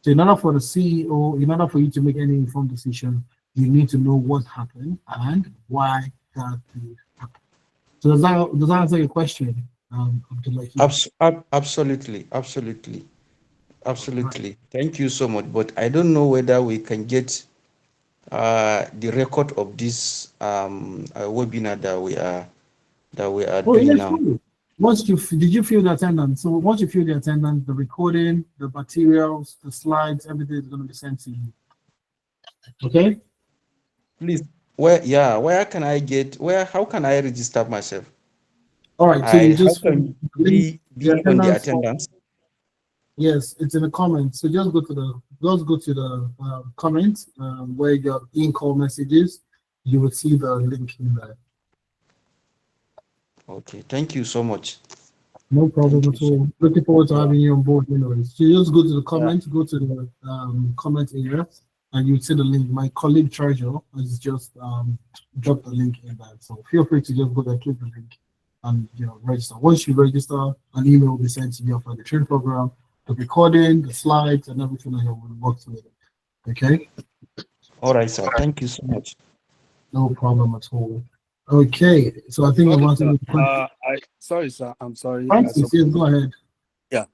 So in order for the CEO, in order for you to make any informed decision, you need to know what happened and why that happened. So does that answer your question, Abdullahi? Absolutely. Right. Thank you so much. But I don't know whether we can get the record of this webinar that we are doing now. Sure. Did you feel the attendance? So once you feel the attendance, the recording, the materials, the slides, everything is going to be sent to you. Okay. Please, where can I get? How can I register myself? All right. So you just how can be on the attendance? Yes, it's in the comments. So just go to the just go to the comments where your in-call messages. You will see the link in there. Okay, thank you so much. No problem Thank you at so all. Looking forward to Yeah. having you on board. Anyways, so you just go to the comments, go to the comment area, and you see the link. My colleague Treasure has just dropped the link in there. So feel free to just go there, click the link, and register. Once you register, an email will be sent to you for the training program, the recording, the slides, and everything that you will work with. Okay. All right, sir. Thank you so much. No problem at all. Okay, so I think I Sorry, want sir. to. Sorry, sir. I'm sorry. Francis, yes, go ahead. Yeah.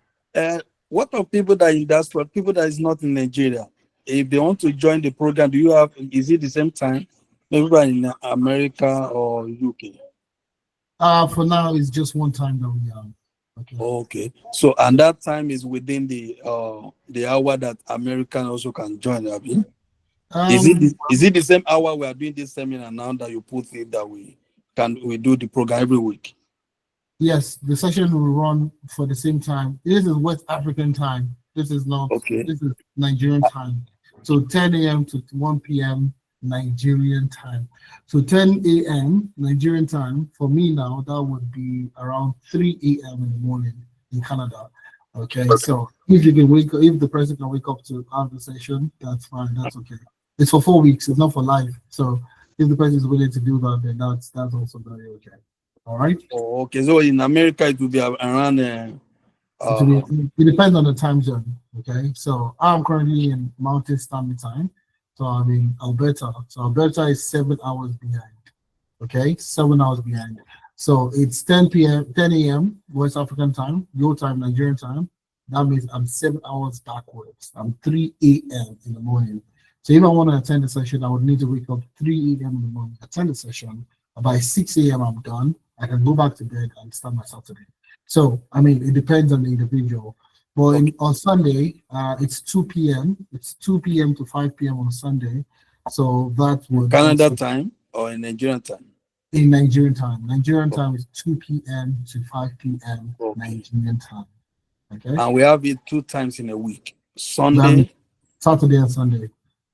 What of people that in diaspora, people that is not in Nigeria? If they want to join the program, is it the same time? Everybody in America or UK? For now, it's just one time that we are. Okay. Okay. So, and that time is within the hour that American also can join, Abi? Is it the same hour we are doing this seminar now that you put it that we do the program every week? Yes, the session will run for the same time. This is West African time. This is not. Okay. This is Nigerian time. So 10 a.m. to 1 p.m. Nigerian time. So 10 a.m. Nigerian time for me now, that would be around 3 a.m. in the morning in Canada. Okay. So if you can if the person can wake up to have the session, that's fine. That's okay. It's for 4 weeks. It's not for life. So if the person is willing to do that, then that's also very okay. All right. Oh, okay. So in America, it will be around. It depends on the time zone. Okay. So I'm currently in Mountain Standard Time. So I'm in Alberta. So Alberta is 7 hours behind. Okay. 7 hours behind. So it's 10 a.m. West African time, your time, Nigerian time. That means I'm 7 hours backwards. I'm 3 a.m. in the morning. So if I want to attend the session, I would need to wake up 3 a.m. in the morning, attend the session. By 6 a.m. I'm done. I can go back to bed and start my Saturday. So, I mean, it depends on the individual. But on Sunday, it's 2 p.m. It's 2 p.m. to 5 p.m. on Sunday. So that would Canada time or in Nigerian time? In Nigerian time. Nigerian time is 2 p.m. to 5 p.m. Nigerian time. Okay. And we have it 2 times in a week. Sunday. Saturday and Sunday.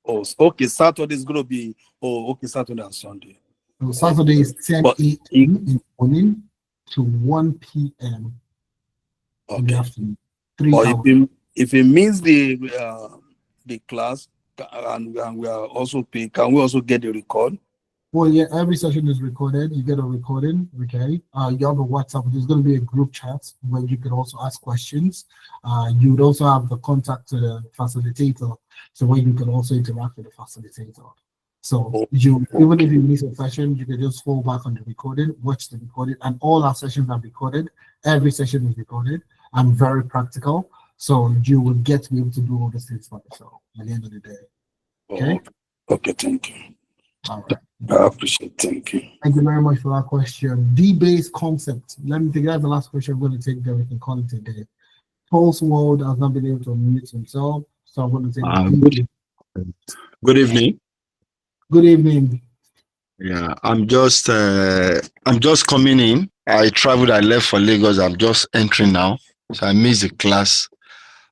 Oh, okay. Saturday is going to be, Saturday and Sunday. So Saturday is 10 a.m. in the morning to 1 p.m. in the afternoon. 3 hours. If it means the class and we are also paying, can we also get the record? Well, yeah, every session is recorded. You get a recording, okay? You have a WhatsApp. There's going to be a group chat where you can also ask questions. You would also have the contact to the facilitator, so where you can also interact with the facilitator. So even if you miss a session, you can just fall back on the recording, watch the recording, and all our sessions are recorded. Every session is recorded and very practical. So you will get to be able to do all these things by yourself at the end of the day. Okay? Okay, thank you. All right. I appreciate it. Thank you. Thank you very much for that question. D-based concept. Let me take that. The last question I'm going to take there. We can call it a day. Pulse World has not been able to unmute himself, so I'm going to take Good evening. Good evening. Yeah, I'm just coming in. I traveled. I left for Lagos. I'm just entering now, so I missed the class.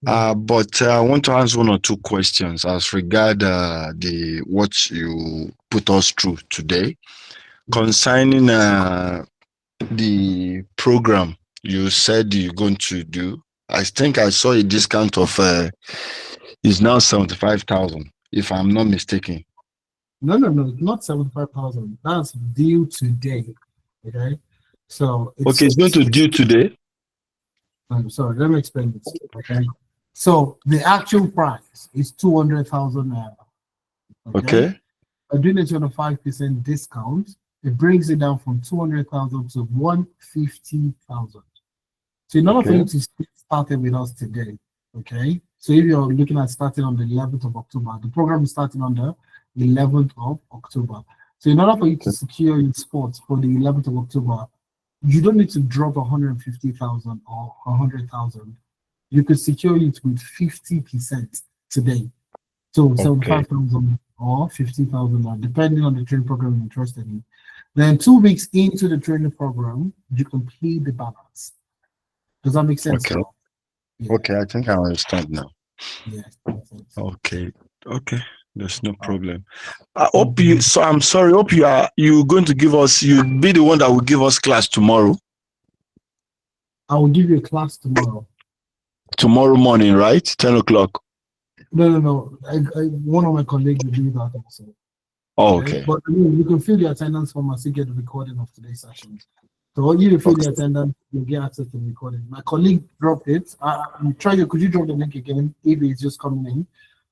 But I want to ask 1 or 2 questions as regard what you put us through today concerning the program you said you're going to do. I think I saw a discount of is now 75,000, if I'm not mistaken. No, not 75,000. That's due today. Okay, so it's going to due today. I'm sorry. Let me explain this. Okay. So the actual price is 200,000 naira. Okay. Doing it on a 5% discount, it brings it down from 200,000 to 150,000. So in order for you to start with us today, okay. So if you're looking at starting on the 11th of October, the program is starting on the 11th of October. So in order for you to secure your spot for the 11th of October, you don't need to drop 150,000 or 100,000. You could secure it with 50% today. So 75,000 or 50,000, depending on the training program you're interested in. Then 2 weeks into the training program, you can pay the balance. Does that make sense? Okay. Yeah. Okay, I think I understand now. Yes. Okay. Okay. There's no problem. I hope you. So I'm sorry. Hope you going to give us. You be the one that will give us class tomorrow. I will give you a class tomorrow. Tomorrow morning, right? 10 o'clock. No. One of my colleagues will do that also. Oh, okay. But I mean, you can fill the attendance form and still get the recording of today's session. So when you fill the attendance, you get access to the recording. My colleague dropped it. I'm trying to. Could you drop the link again? If it's just coming in,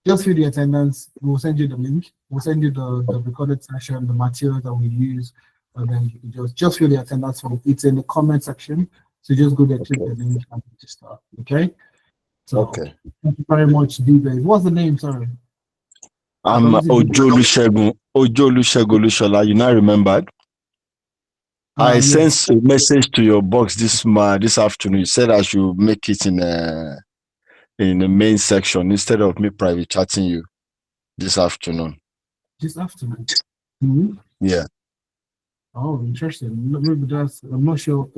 just fill the attendance. We'll send you the link. We'll send you the recorded session, the material that we use, and then you can just fill the attendance form. It's in the comment section. So just go there, click the link, and just start. Okay. So Okay. thank you very much, D-Bay. What's the name? Sorry. I'm Ojolusegun Olushola. You now remembered? I Yes. sent a message to your box this afternoon. You said I should make it in the main section instead of me private chatting you this afternoon. This afternoon. Mm-hmm. Yeah. Oh, interesting. Maybe that's. I'm not sure.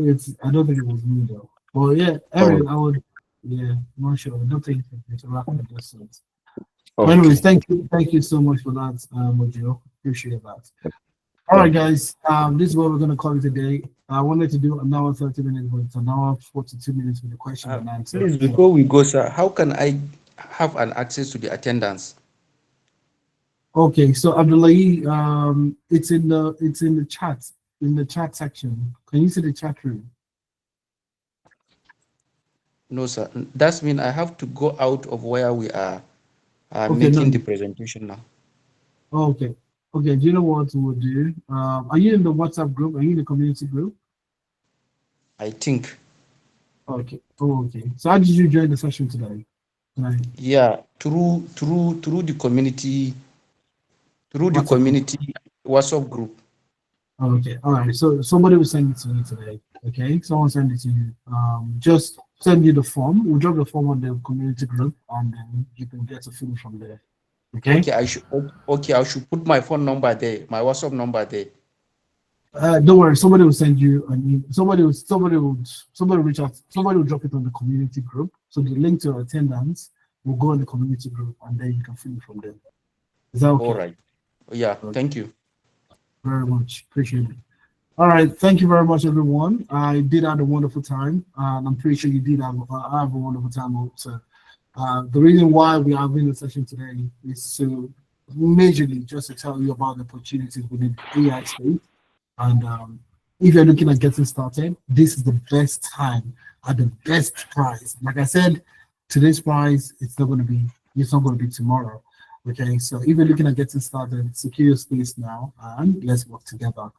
I don't think it was me though. Well, yeah, Aaron, I would. Yeah, I'm not sure. I don't think it's a wrap at this sense. Okay. But anyways, thank you so much for that, Mojo. Appreciate that. All right, guys. This is what we're gonna call it today. I wanted to do an hour 30 minutes, but it's an hour 42 minutes with the question and answer. Please, before we go, sir, how can I have an access to the attendance? Okay, so Abdullahi, it's in the chat section. Can you see the chat room? No, sir. That means I have to go out of where we are Okay, making no. the presentation now. Okay. Okay, do you know what we'll do? Are you in the WhatsApp group? Are you in the community group? I think. Okay. Oh, okay. So how did you join the session today? Right. Yeah, through the community, WhatsApp group. Okay. All right. So somebody will send it to me today. Okay. Someone send it to you. Just send you the form. We'll drop the form on the community group, and then you can get a fill from there. Okay. Okay, I should put my phone number there, my WhatsApp number there. Don't worry. Somebody will send you. Somebody will reach out. Somebody will drop it on the community group. So the link to your attendance will go in the community group, and then you can fill it from there. Is that okay? All right. Yeah. Okay. Thank you very much. Appreciate it. All right. Thank you very much, everyone. I did have a wonderful time, and I'm pretty sure you did have a wonderful time also. The reason why we are having the session today is to majorly just to tell you about the opportunities within the AI space. And if you're looking at getting started, this is the best time at the best price. Like I said, today's price, it's not going to be tomorrow. Okay, so if you're looking at getting started, secure your space now and let's work together.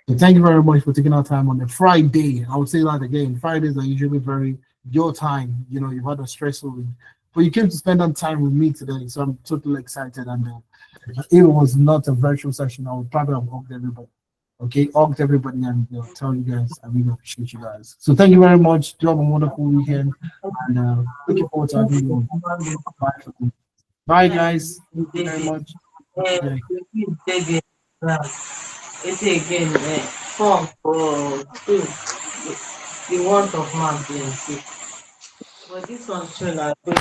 So thank you very much for taking our time on a Friday. I would say that again. Fridays are usually your time. You know, you've had a stressful week, but you came to spend that time with me today. So I'm totally excited. And if it was not a virtual session, I would probably have hugged everybody. Okay, hugged everybody and tell you guys I really appreciate you guys. So thank you very much. Do have a wonderful weekend. And looking forward to having you on. Bye, guys. Thank you very much. Okay. It's again form for two, the want of man being sick. But this one should not be.